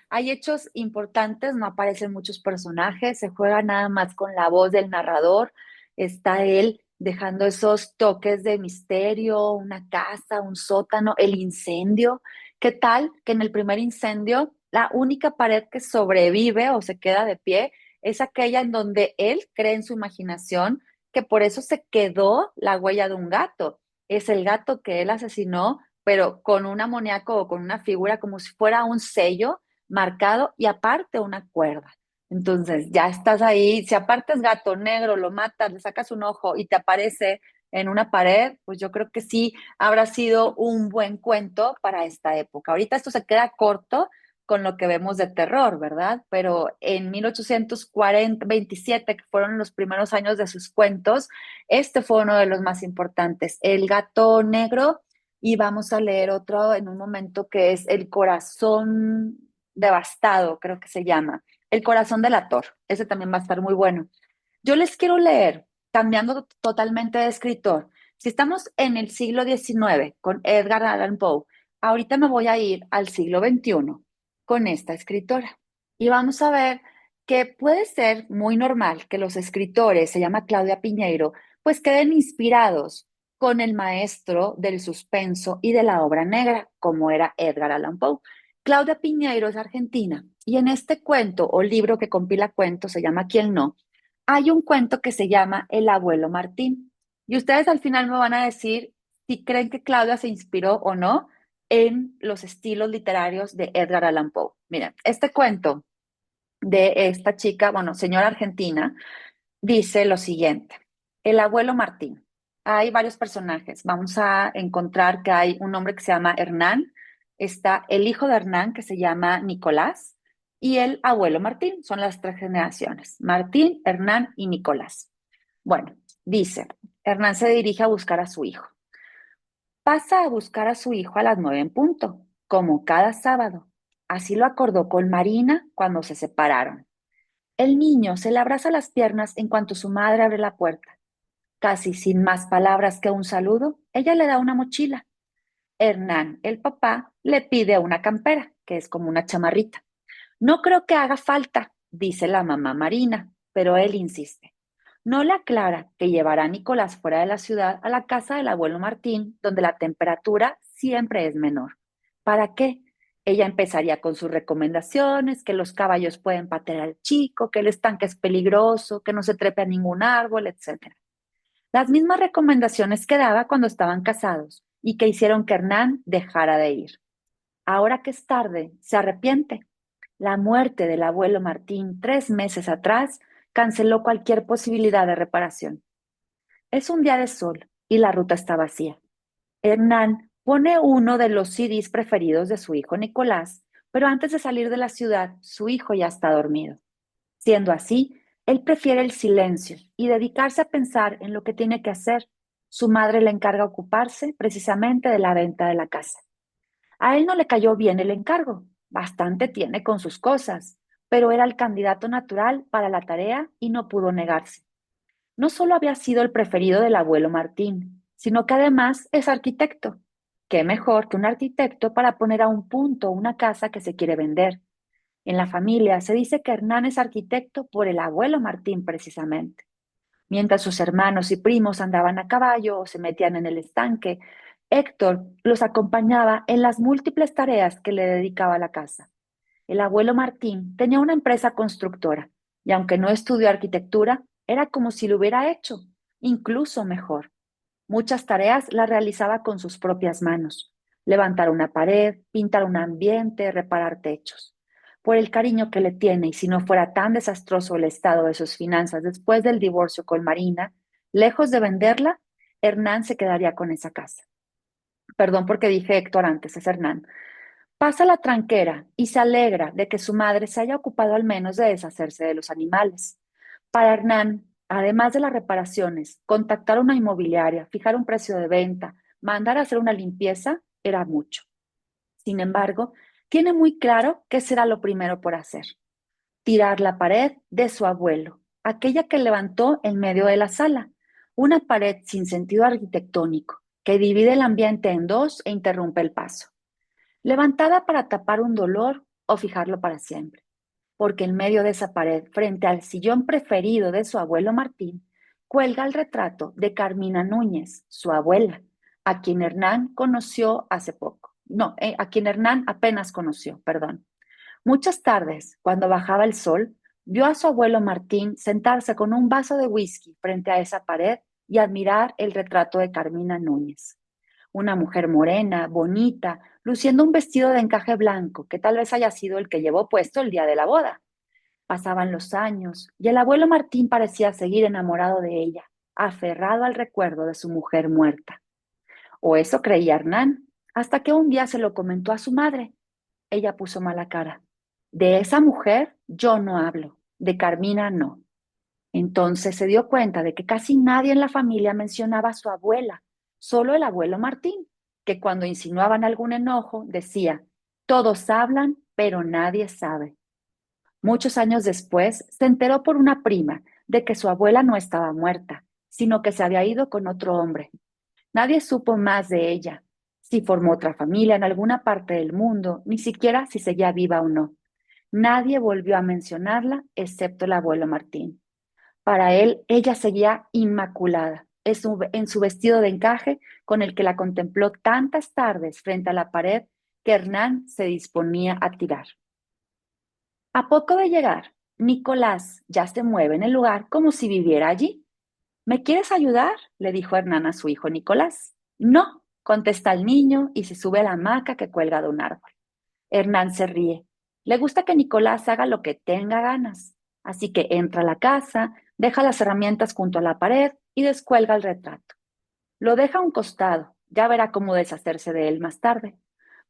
A: hay hechos importantes, no aparecen muchos personajes, se juega nada más con la voz del narrador, está él dejando esos toques de misterio, una casa, un sótano, el incendio. ¿Qué tal que en el primer incendio la única pared que sobrevive o se queda de pie es aquella en donde él cree en su imaginación que por eso se quedó la huella de un gato? Es el gato que él asesinó, pero con un amoníaco o con una figura como si fuera un sello marcado y aparte una cuerda. Entonces ya estás ahí, si aparte es gato negro, lo matas, le sacas un ojo y te aparece en una pared, pues yo creo que sí habrá sido un buen cuento para esta época. Ahorita esto se queda corto con lo que vemos de terror, ¿verdad? Pero en 1827, que fueron los primeros años de sus cuentos, este fue uno de los más importantes, El gato negro, y vamos a leer otro en un momento que es El corazón devastado, creo que se llama. El corazón del ator, ese también va a estar muy bueno. Yo les quiero leer, cambiando totalmente de escritor. Si estamos en el siglo XIX con Edgar Allan Poe, ahorita me voy a ir al siglo XXI con esta escritora. Y vamos a ver que puede ser muy normal que los escritores, se llama Claudia Piñeiro, pues queden inspirados con el maestro del suspenso y de la obra negra, como era Edgar Allan Poe. Claudia Piñeiro es argentina Y en este cuento o libro que compila cuentos, se llama ¿Quién no? Hay un cuento que se llama El abuelo Martín. Y ustedes al final me van a decir si creen que Claudia se inspiró o no en los estilos literarios de Edgar Allan Poe. Miren, este cuento de esta chica, bueno, señora argentina, dice lo siguiente. El abuelo Martín. Hay varios personajes. Vamos a encontrar que hay un hombre que se llama Hernán, está el hijo de Hernán que se llama Nicolás y el abuelo Martín. Son las tres generaciones. Martín, Hernán y Nicolás. Bueno, dice, Hernán se dirige a buscar a su hijo. Pasa a buscar a su hijo a las 9 en punto, como cada sábado. Así lo acordó con Marina cuando se separaron. El niño se le abraza las piernas en cuanto su madre abre la puerta. Casi sin más palabras que un saludo, ella le da una mochila. Hernán, el papá, le pide una campera, que es como una chamarrita. No creo que haga falta, dice la mamá Marina, pero él insiste. No le aclara que llevará a Nicolás fuera de la ciudad a la casa del abuelo Martín, donde la temperatura siempre es menor. ¿Para qué? Ella empezaría con sus recomendaciones, que los caballos pueden patear al chico, que el estanque es peligroso, que no se trepe a ningún árbol, etc. Las mismas recomendaciones que daba cuando estaban casados y que hicieron que Hernán dejara de ir. Ahora que es tarde, se arrepiente. La muerte del abuelo Martín 3 meses atrás canceló cualquier posibilidad de reparación. Es un día de sol y la ruta está vacía. Hernán pone uno de los CDs preferidos de su hijo Nicolás, pero antes de salir de la ciudad, su hijo ya está dormido. Siendo así, él prefiere el silencio y dedicarse a pensar en lo que tiene que hacer. Su madre le encarga ocuparse precisamente de la venta de la casa. A él no le cayó bien el encargo, bastante tiene con sus cosas, pero era el candidato natural para la tarea y no pudo negarse. No solo había sido el preferido del abuelo Martín, sino que además es arquitecto. ¿Qué mejor que un arquitecto para poner a un punto una casa que se quiere vender? En la familia se dice que Hernán es arquitecto por el abuelo Martín precisamente. Mientras sus hermanos y primos andaban a caballo o se metían en el estanque, Héctor los acompañaba en las múltiples tareas que le dedicaba a la casa. El abuelo Martín tenía una empresa constructora y aunque no estudió arquitectura, era como si lo hubiera hecho, incluso mejor. Muchas tareas las realizaba con sus propias manos. Levantar una pared, pintar un ambiente, reparar techos. Por el cariño que le tiene y si no fuera tan desastroso el estado de sus finanzas después del divorcio con Marina, lejos de venderla, Hernán se quedaría con esa casa. Perdón porque dije Héctor antes, es Hernán. Pasa la tranquera y se alegra de que su madre se haya ocupado al menos de deshacerse de los animales. Para Hernán, además de las reparaciones, contactar una inmobiliaria, fijar un precio de venta, mandar a hacer una limpieza, era mucho. Sin embargo, tiene muy claro qué será lo primero por hacer. Tirar la pared de su abuelo, aquella que levantó en medio de la sala, una pared sin sentido arquitectónico, que divide el ambiente en dos e interrumpe el paso levantada para tapar un dolor o fijarlo para siempre, porque en medio de esa pared, frente al sillón preferido de su abuelo Martín, cuelga el retrato de Carmina Núñez, su abuela, a quien Hernán conoció hace poco. No, a quien Hernán apenas conoció, perdón. Muchas tardes, cuando bajaba el sol, vio a su abuelo Martín sentarse con un vaso de whisky frente a esa pared y admirar el retrato de Carmina Núñez una mujer morena, bonita, luciendo un vestido de encaje blanco, que tal vez haya sido el que llevó puesto el día de la boda. Pasaban los años y el abuelo Martín parecía seguir enamorado de ella, aferrado al recuerdo de su mujer muerta. O eso creía Hernán, hasta que un día se lo comentó a su madre. Ella puso mala cara. De esa mujer yo no hablo, de Carmina no. Entonces se dio cuenta de que casi nadie en la familia mencionaba a su abuela, solo el abuelo Martín, que cuando insinuaban algún enojo decía, todos hablan, pero nadie sabe. Muchos años después se enteró por una prima de que su abuela no estaba muerta, sino que se había ido con otro hombre. Nadie supo más de ella, si formó otra familia en alguna parte del mundo, ni siquiera si seguía viva o no. Nadie volvió a mencionarla excepto el abuelo Martín. Para él, ella seguía inmaculada en su vestido de encaje con el que la contempló tantas tardes frente a la pared que Hernán se disponía a tirar. A poco de llegar, Nicolás ya se mueve en el lugar como si viviera allí. ¿Me quieres ayudar?, le dijo Hernán a su hijo Nicolás. No, contesta el niño y se sube a la hamaca que cuelga de un árbol. Hernán se ríe. Le gusta que Nicolás haga lo que tenga ganas. Así que entra a la casa, deja las herramientas junto a la pared y descuelga el retrato. Lo deja a un costado, ya verá cómo deshacerse de él más tarde.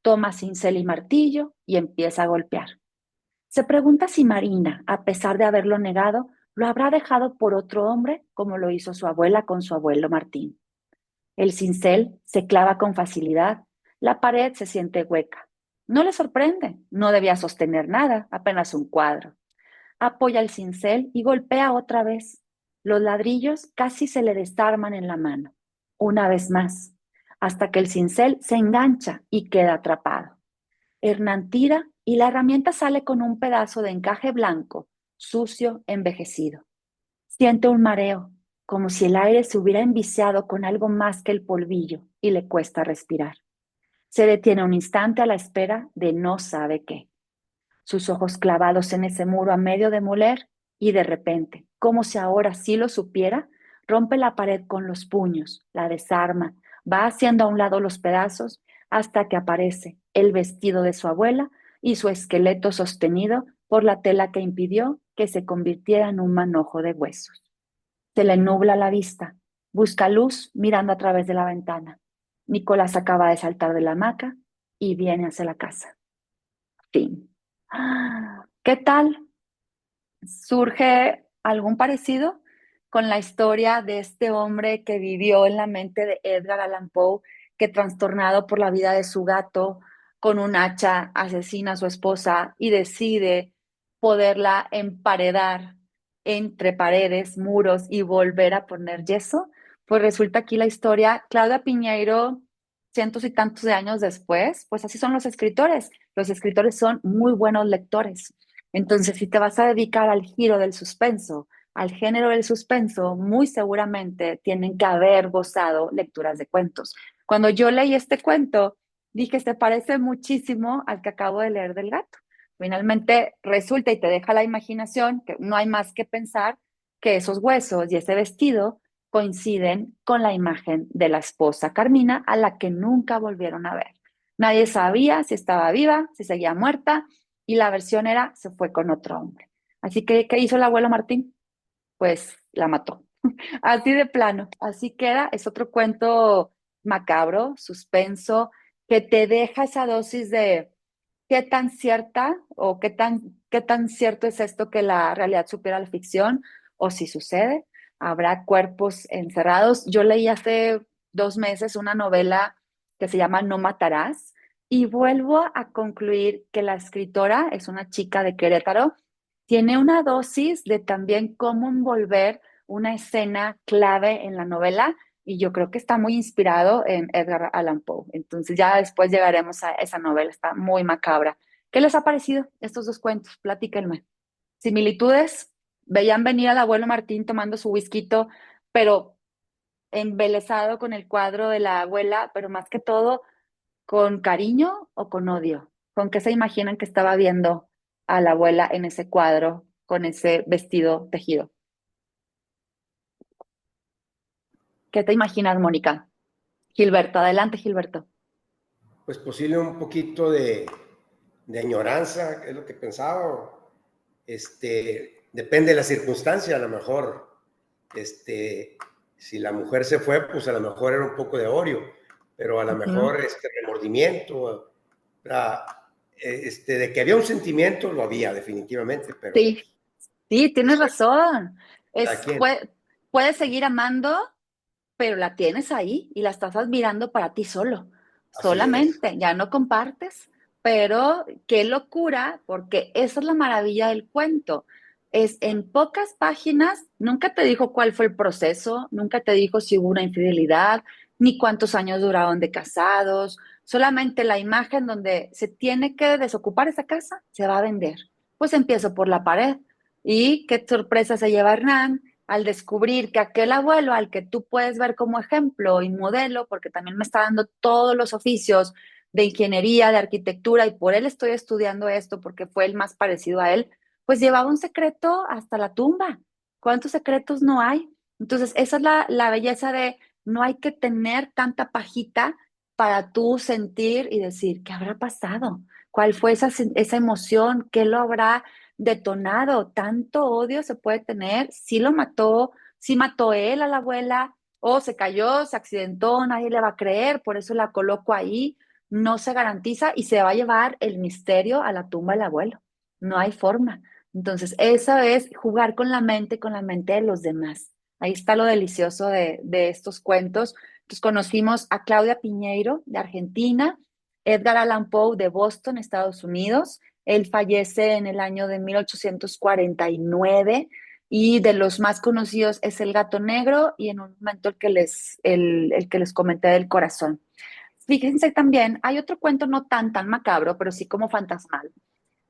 A: Toma cincel y martillo y empieza a golpear. Se pregunta si Marina, a pesar de haberlo negado, lo habrá dejado por otro hombre como lo hizo su abuela con su abuelo Martín. El cincel se clava con facilidad, la pared se siente hueca. No le sorprende, no debía sostener nada, apenas un cuadro. Apoya el cincel y golpea otra vez. Los ladrillos casi se le desarman en la mano. Una vez más, hasta que el cincel se engancha y queda atrapado. Hernán tira y la herramienta sale con un pedazo de encaje blanco, sucio, envejecido. Siente un mareo, como si el aire se hubiera enviciado con algo más que el polvillo y le cuesta respirar. Se detiene un instante a la espera de no sabe qué. Sus ojos clavados en ese muro a medio demoler y de repente, como si ahora sí lo supiera, rompe la pared con los puños, la desarma, va haciendo a un lado los pedazos hasta que aparece el vestido de su abuela y su esqueleto sostenido por la tela que impidió que se convirtiera en un manojo de huesos. Se le nubla la vista, busca luz mirando a través de la ventana. Nicolás acaba de saltar de la hamaca y viene hacia la casa. Fin. ¿Qué tal? ¿Surge algún parecido con la historia de este hombre que vivió en la mente de Edgar Allan Poe, que trastornado por la vida de su gato, con un hacha asesina a su esposa y decide poderla emparedar entre paredes, muros y volver a poner yeso? Pues resulta aquí la historia, Claudia Piñeiro, cientos y tantos de años después, pues así son los escritores. Los escritores son muy buenos lectores. Entonces, si te vas a dedicar al giro del suspenso, al género del suspenso, muy seguramente tienen que haber gozado lecturas de cuentos. Cuando yo leí este cuento, dije, se parece muchísimo al que acabo de leer del gato. Finalmente resulta y te deja la imaginación que no hay más que pensar que esos huesos y ese vestido coinciden con la imagen de la esposa Carmina, a la que nunca volvieron a ver. Nadie sabía si estaba viva, si seguía muerta, y la versión era, se fue con otro hombre. Así que, ¿qué hizo el abuelo Martín? Pues la mató. Así de plano, así queda. Es otro cuento macabro, suspenso, que te deja esa dosis de qué tan cierta o qué tan cierto es esto que la realidad supera la ficción, o si sucede, habrá cuerpos encerrados. Yo leí hace 2 meses una novela que se llama No matarás y vuelvo a concluir que la escritora es una chica de Querétaro, tiene una dosis de también cómo envolver una escena clave en la novela y yo creo que está muy inspirado en Edgar Allan Poe. Entonces ya después llegaremos a esa novela, está muy macabra. ¿Qué les ha parecido estos dos cuentos? Platíquenme. ¿Similitudes? ¿Veían venir al abuelo Martín tomando su whisky, pero embelesado con el cuadro de la abuela, pero más que todo con cariño o con odio? ¿Con qué se imaginan que estaba viendo a la abuela en ese cuadro con ese vestido tejido? ¿Qué te imaginas, Mónica? Gilberto, adelante, Gilberto.
B: Pues posible un poquito de añoranza, es lo que pensaba. Depende de la circunstancia, a lo mejor. Si la mujer se fue, pues a lo mejor era un poco de odio, pero a lo
A: Ujú.
B: mejor remordimiento, de que había un sentimiento, lo había definitivamente, pero
A: Sí, sí, tienes
B: eso es
A: razón.
B: cada
A: Es,
B: quien.
A: puedes seguir amando, pero la tienes ahí y la estás admirando para ti solo,
B: Así es.
A: solamente, ya no compartes, pero qué locura, porque esa es la maravilla del cuento. Es en pocas páginas, nunca te dijo cuál fue el proceso, nunca te dijo si hubo una infidelidad, ni cuántos años duraron de casados, solamente la imagen donde se tiene que desocupar esa casa, se va a vender. Pues empiezo por la pared y qué sorpresa se lleva Hernán al descubrir que aquel abuelo al que tú puedes ver como ejemplo y modelo, porque también me está dando todos los oficios de ingeniería, de arquitectura, y por él estoy estudiando esto porque fue el más parecido a él, pues llevaba un secreto hasta la tumba. ¿Cuántos secretos no hay? Entonces, esa es la belleza de no hay que tener tanta pajita para tú sentir y decir, ¿qué habrá pasado? ¿Cuál fue esa emoción? ¿Qué lo habrá detonado? ¿Tanto odio se puede tener? ¿Sí lo mató? ¿Sí mató él a la abuela? ¿O se cayó, se accidentó? Nadie le va a creer, por eso la coloco ahí. No se garantiza y se va a llevar el misterio a la tumba del abuelo. No hay forma. Entonces, eso es jugar con la mente de los demás. Ahí está lo delicioso de estos cuentos. Entonces, conocimos a Claudia Piñeiro, de Argentina, Edgar Allan Poe, de Boston, Estados Unidos. Él fallece en el año de 1849 y de los más conocidos es El gato negro y en un momento el que les comenté del corazón. Fíjense también, hay otro cuento no tan macabro, pero sí como fantasmal.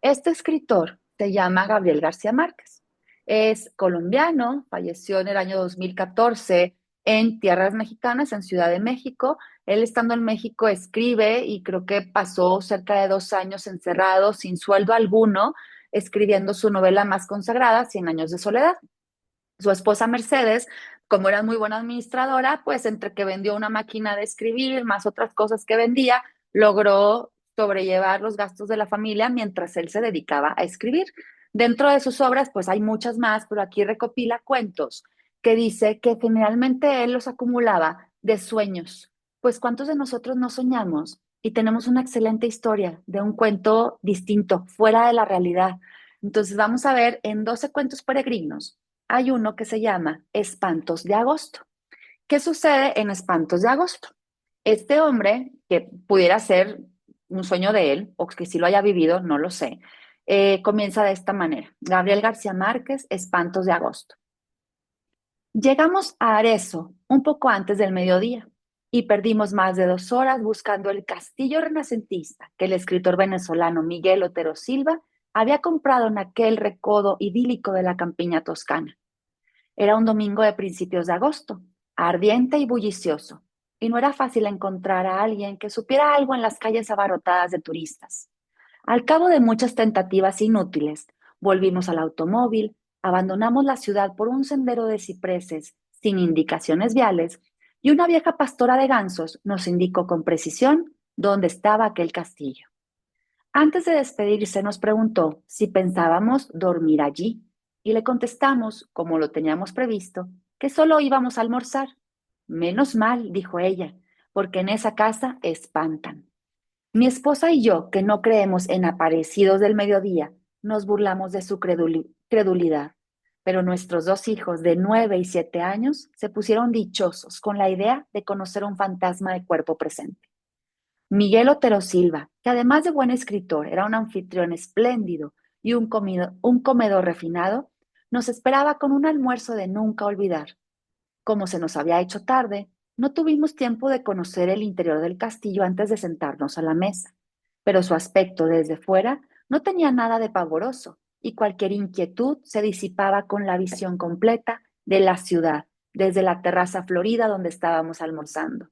A: Este escritor se llama Gabriel García Márquez. Es colombiano, falleció en el año 2014 en tierras mexicanas, en Ciudad de México. Él estando en México escribe y creo que pasó cerca de 2 años encerrado sin sueldo alguno, escribiendo su novela más consagrada, Cien años de soledad. Su esposa Mercedes, como era muy buena administradora, pues entre que vendió una máquina de escribir, más otras cosas que vendía, logró sobrellevar los gastos de la familia mientras él se dedicaba a escribir. Dentro de sus obras, pues hay muchas más, pero aquí recopila cuentos que dice que generalmente él los acumulaba de sueños. Pues ¿cuántos de nosotros no soñamos y tenemos una excelente historia de un cuento distinto, fuera de la realidad? Entonces vamos a ver en 12 cuentos peregrinos hay uno que se llama Espantos de Agosto. ¿Qué sucede en Espantos de Agosto? Este hombre, que pudiera ser un sueño de él, o que sí lo haya vivido, no lo sé, comienza de esta manera. Gabriel García Márquez, Espantos de Agosto. Llegamos a Arezzo un poco antes del mediodía y perdimos más de 2 horas buscando el castillo renacentista que el escritor venezolano Miguel Otero Silva había comprado en aquel recodo idílico de la campiña toscana. Era un domingo de principios de agosto, ardiente y bullicioso, y no era fácil encontrar a alguien que supiera algo en las calles abarrotadas de turistas. Al cabo de muchas tentativas inútiles, volvimos al automóvil, abandonamos la ciudad por un sendero de cipreses sin indicaciones viales, y una vieja pastora de gansos nos indicó con precisión dónde estaba aquel castillo. Antes de despedirse, nos preguntó si pensábamos dormir allí y le contestamos, como lo teníamos previsto, que solo íbamos a almorzar. Menos mal, dijo ella, porque en esa casa espantan. Mi esposa y yo, que no creemos en aparecidos del mediodía, nos burlamos de su credulidad, pero nuestros 2 hijos de 9 y 7 años se pusieron dichosos con la idea de conocer un fantasma de cuerpo presente. Miguel Otero Silva, que además de buen escritor, era un anfitrión espléndido y un comedor refinado, nos esperaba con un almuerzo de nunca olvidar. Como se nos había hecho tarde, no tuvimos tiempo de conocer el interior del castillo antes de sentarnos a la mesa, pero su aspecto desde fuera no tenía nada de pavoroso y cualquier inquietud se disipaba con la visión completa de la ciudad desde la terraza florida donde estábamos almorzando.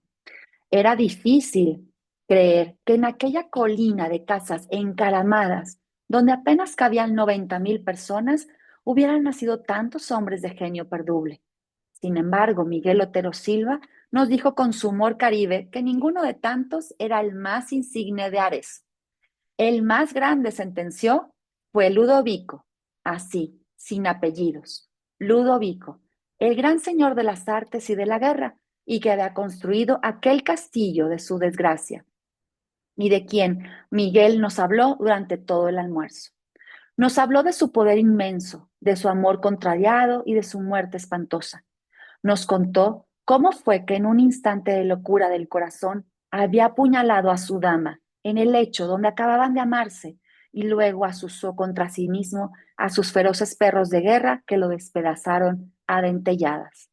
A: Era difícil creer que en aquella colina de casas encaramadas, donde apenas cabían 90,000 personas, hubieran nacido tantos hombres de genio perduble. Sin embargo, Miguel Otero Silva nos dijo con su humor caribe que ninguno de tantos era el más insigne de Ares. El más grande, sentenció, fue Ludovico, así, sin apellidos. Ludovico, el gran señor de las artes y de la guerra, y que había construido aquel castillo de su desgracia, y de quien Miguel nos habló durante todo el almuerzo. Nos habló de su poder inmenso, de su amor contrariado y de su muerte espantosa. Nos contó cómo fue que en un instante de locura del corazón había apuñalado a su dama en el lecho donde acababan de amarse y luego asusó contra sí mismo a sus feroces perros de guerra que lo despedazaron a dentelladas.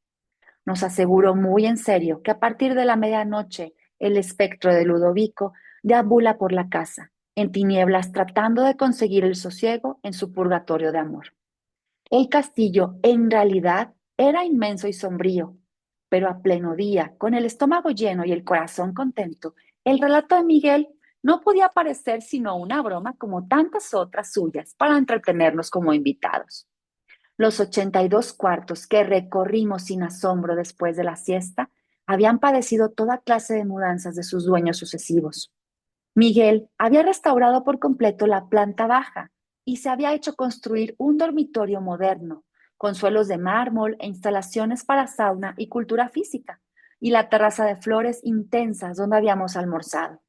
A: Nos aseguró muy en serio que a partir de la medianoche el espectro de Ludovico deambula por la casa, en tinieblas tratando de conseguir el sosiego en su purgatorio de amor. El castillo, en realidad, era inmenso y sombrío, pero a pleno día, con el estómago lleno y el corazón contento, el relato de Miguel no podía parecer sino una broma como tantas otras suyas para entretenernos como invitados. Los 82 cuartos que recorrimos sin asombro después de la siesta habían padecido toda clase de mudanzas de sus dueños sucesivos. Miguel había restaurado por completo la planta baja y se había hecho construir un dormitorio moderno, con suelos de mármol e instalaciones para sauna y cultura física, y la terraza de flores intensas donde habíamos almorzado.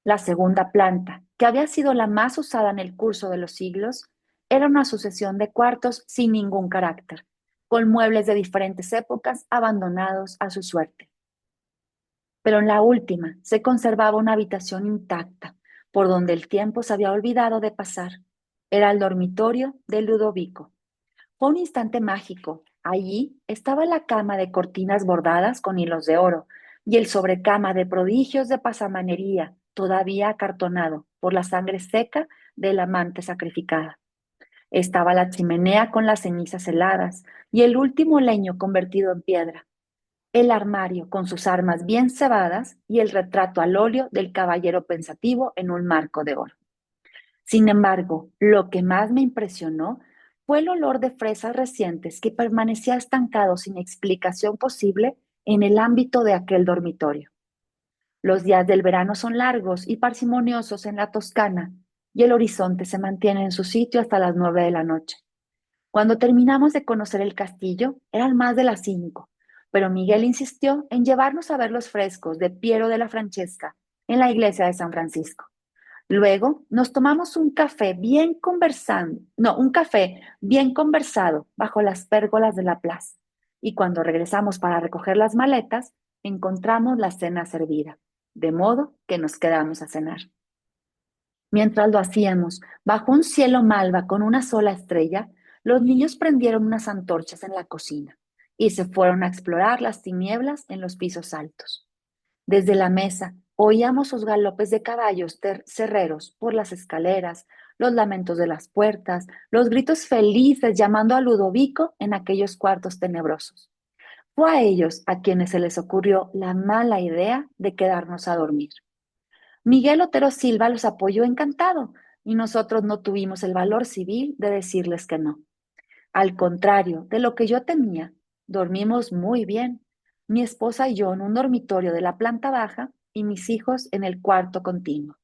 A: La segunda planta, que había sido la más usada en el curso de los siglos, era una sucesión de cuartos sin ningún carácter, con muebles de diferentes épocas abandonados a su suerte. Pero en la última se conservaba una habitación intacta, por donde el tiempo se había olvidado de pasar. Era el dormitorio de Ludovico. Fue un instante mágico. Allí estaba la cama de cortinas bordadas con hilos de oro y el sobrecama de prodigios de pasamanería, todavía acartonado por la sangre seca del amante sacrificada. Estaba la chimenea con las cenizas heladas y el último leño convertido en piedra, el armario con sus armas bien cebadas y el retrato al óleo del caballero pensativo en un marco de oro. Sin embargo, lo que más me impresionó fue el olor de fresas recientes que permanecía estancado sin explicación posible en el ámbito de aquel dormitorio. Los días del verano son largos y parsimoniosos en la Toscana y el horizonte se mantiene en su sitio hasta las 9 de la noche. Cuando terminamos de conocer el castillo, eran más de las 5, pero Miguel insistió en llevarnos a ver los frescos de Piero de la Francesca en la iglesia de San Francisco. Luego nos tomamos un café bien conversado bajo las pérgolas de la plaza. Y cuando regresamos para recoger las maletas, encontramos la cena servida, de modo que nos quedamos a cenar. Mientras lo hacíamos, bajo un cielo malva con una sola estrella, los niños prendieron unas antorchas en la cocina y se fueron a explorar las tinieblas en los pisos altos. Desde la mesa oíamos los galopes de caballos cerreros por las escaleras, los lamentos de las puertas, los gritos felices llamando a Ludovico en aquellos cuartos tenebrosos. Fue a ellos a quienes se les ocurrió la mala idea de quedarnos a dormir. Miguel Otero Silva los apoyó encantado y nosotros no tuvimos el valor civil de decirles que no. Al contrario de lo que yo temía, dormimos muy bien. Mi esposa y yo en un dormitorio de la planta baja y mis hijos en el cuarto continuo.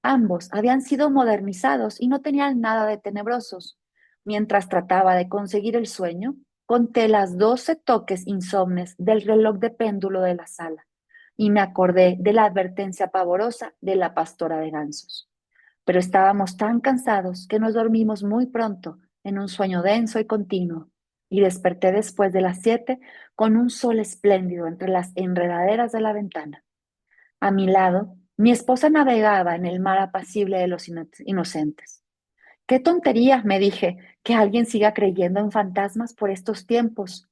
A: Ambos habían sido modernizados y no tenían nada de tenebrosos. Mientras trataba de conseguir el sueño, conté las 12 toques insomnes del reloj de péndulo de la sala y me acordé de la advertencia pavorosa de la pastora de gansos. Pero estábamos tan cansados que nos dormimos muy pronto en un sueño denso y continuo, y desperté después de las 7 con un sol espléndido entre las enredaderas de la ventana. A mi lado, mi esposa navegaba en el mar apacible de los inocentes. Qué tontería, me dije, que alguien siga creyendo en fantasmas por estos tiempos.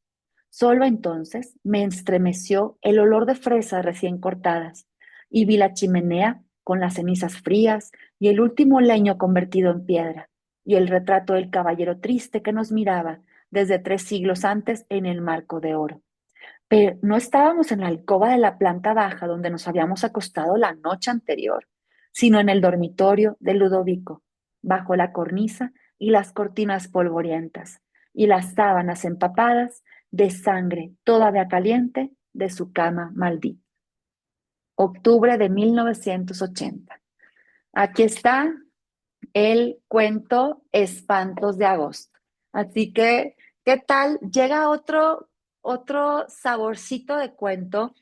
A: Solo entonces me estremeció el olor de fresas recién cortadas y vi la chimenea con las cenizas frías y el último leño convertido en piedra y el retrato del caballero triste que nos miraba desde 3 siglos antes en el marco de oro. Pero no estábamos en la alcoba de la planta baja donde nos habíamos acostado la noche anterior, sino en el dormitorio de Ludovico, bajo la cornisa y las cortinas polvorientas, y las sábanas empapadas de sangre todavía caliente de su cama maldita. Octubre de 1980. Aquí está el cuento Espantos de Agosto. Así que, ¿qué tal? Llega otro saborcito de cuento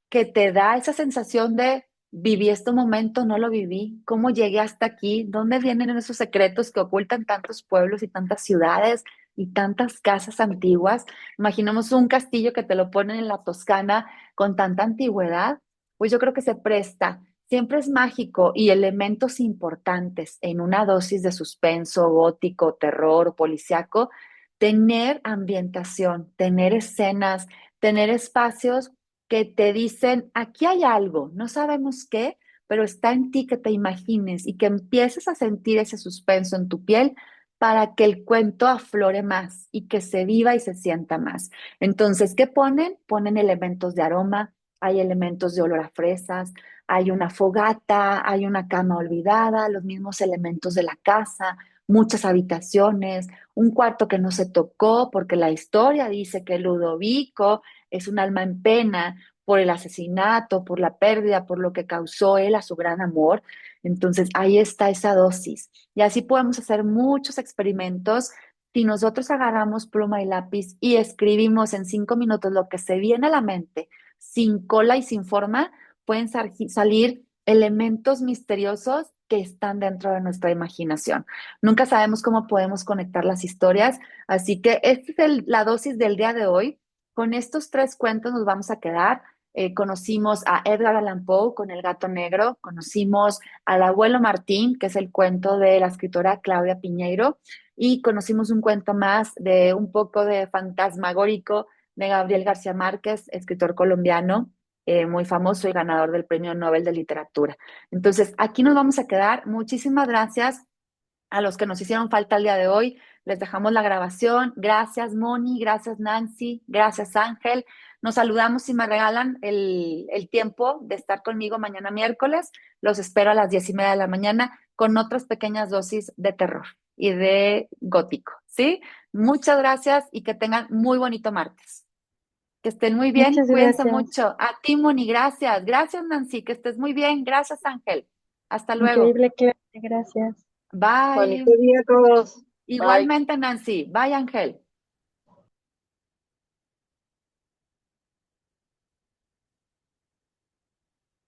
A: que te da esa sensación de viví este momento, no lo viví, cómo llegué hasta aquí, dónde vienen esos secretos que ocultan tantos pueblos y tantas ciudades y tantas casas antiguas. Imaginemos un castillo que te lo ponen en la Toscana con tanta antigüedad, pues yo creo que se presta. Siempre es mágico y elementos importantes en una dosis de suspenso, gótico, terror o policíaco, tener ambientación, tener escenas, tener espacios que te dicen, aquí hay algo, no sabemos qué, pero está en ti que te imagines y que empieces a sentir ese suspenso en tu piel para que el cuento aflore más y que se viva y se sienta más. Entonces, ¿qué ponen? Ponen elementos de aroma, hay elementos de olor a fresas, hay una fogata, hay una cama olvidada, los mismos elementos de la casa, muchas habitaciones, un cuarto que no se tocó porque la historia dice que Ludovico es un alma en pena por el asesinato, por la pérdida, por lo que causó él a su gran amor. Entonces ahí está esa dosis. Y así podemos hacer muchos experimentos. Si nosotros agarramos pluma y lápiz y escribimos en 5 minutos lo que se viene a la mente, sin cola y sin forma, pueden salir elementos misteriosos que están dentro de nuestra imaginación. Nunca sabemos cómo podemos conectar las historias, así que esta es la dosis del día de hoy. Con estos 3 cuentos nos vamos a quedar. Conocimos a Edgar Allan Poe con El gato negro, conocimos al abuelo Martín, que es el cuento de la escritora Claudia Piñeiro, y conocimos un cuento más de un poco de fantasmagórico de Gabriel García Márquez, escritor colombiano, muy famoso y ganador del Premio Nobel de Literatura. Entonces, aquí nos vamos a quedar. Muchísimas gracias a los que nos hicieron falta el día de hoy. Les dejamos la grabación. Gracias, Moni. Gracias, Nancy. Gracias, Ángel. Nos saludamos si me regalan el tiempo de estar conmigo mañana miércoles. Los espero a las 10:30 de la mañana con otras pequeñas dosis de terror y de gótico, ¿sí? Muchas gracias y que tengan muy bonito martes. Que estén muy bien,
C: Muchas
A: cuídense
C: gracias.
A: mucho. A ti, Moni, gracias. Gracias, Nancy, que estés muy bien. Gracias, Ángel. Hasta luego.
C: Increíble clase, gracias.
A: Bye.
D: Bonito día a todos. Bye.
A: Igualmente, Nancy. Bye, Ángel.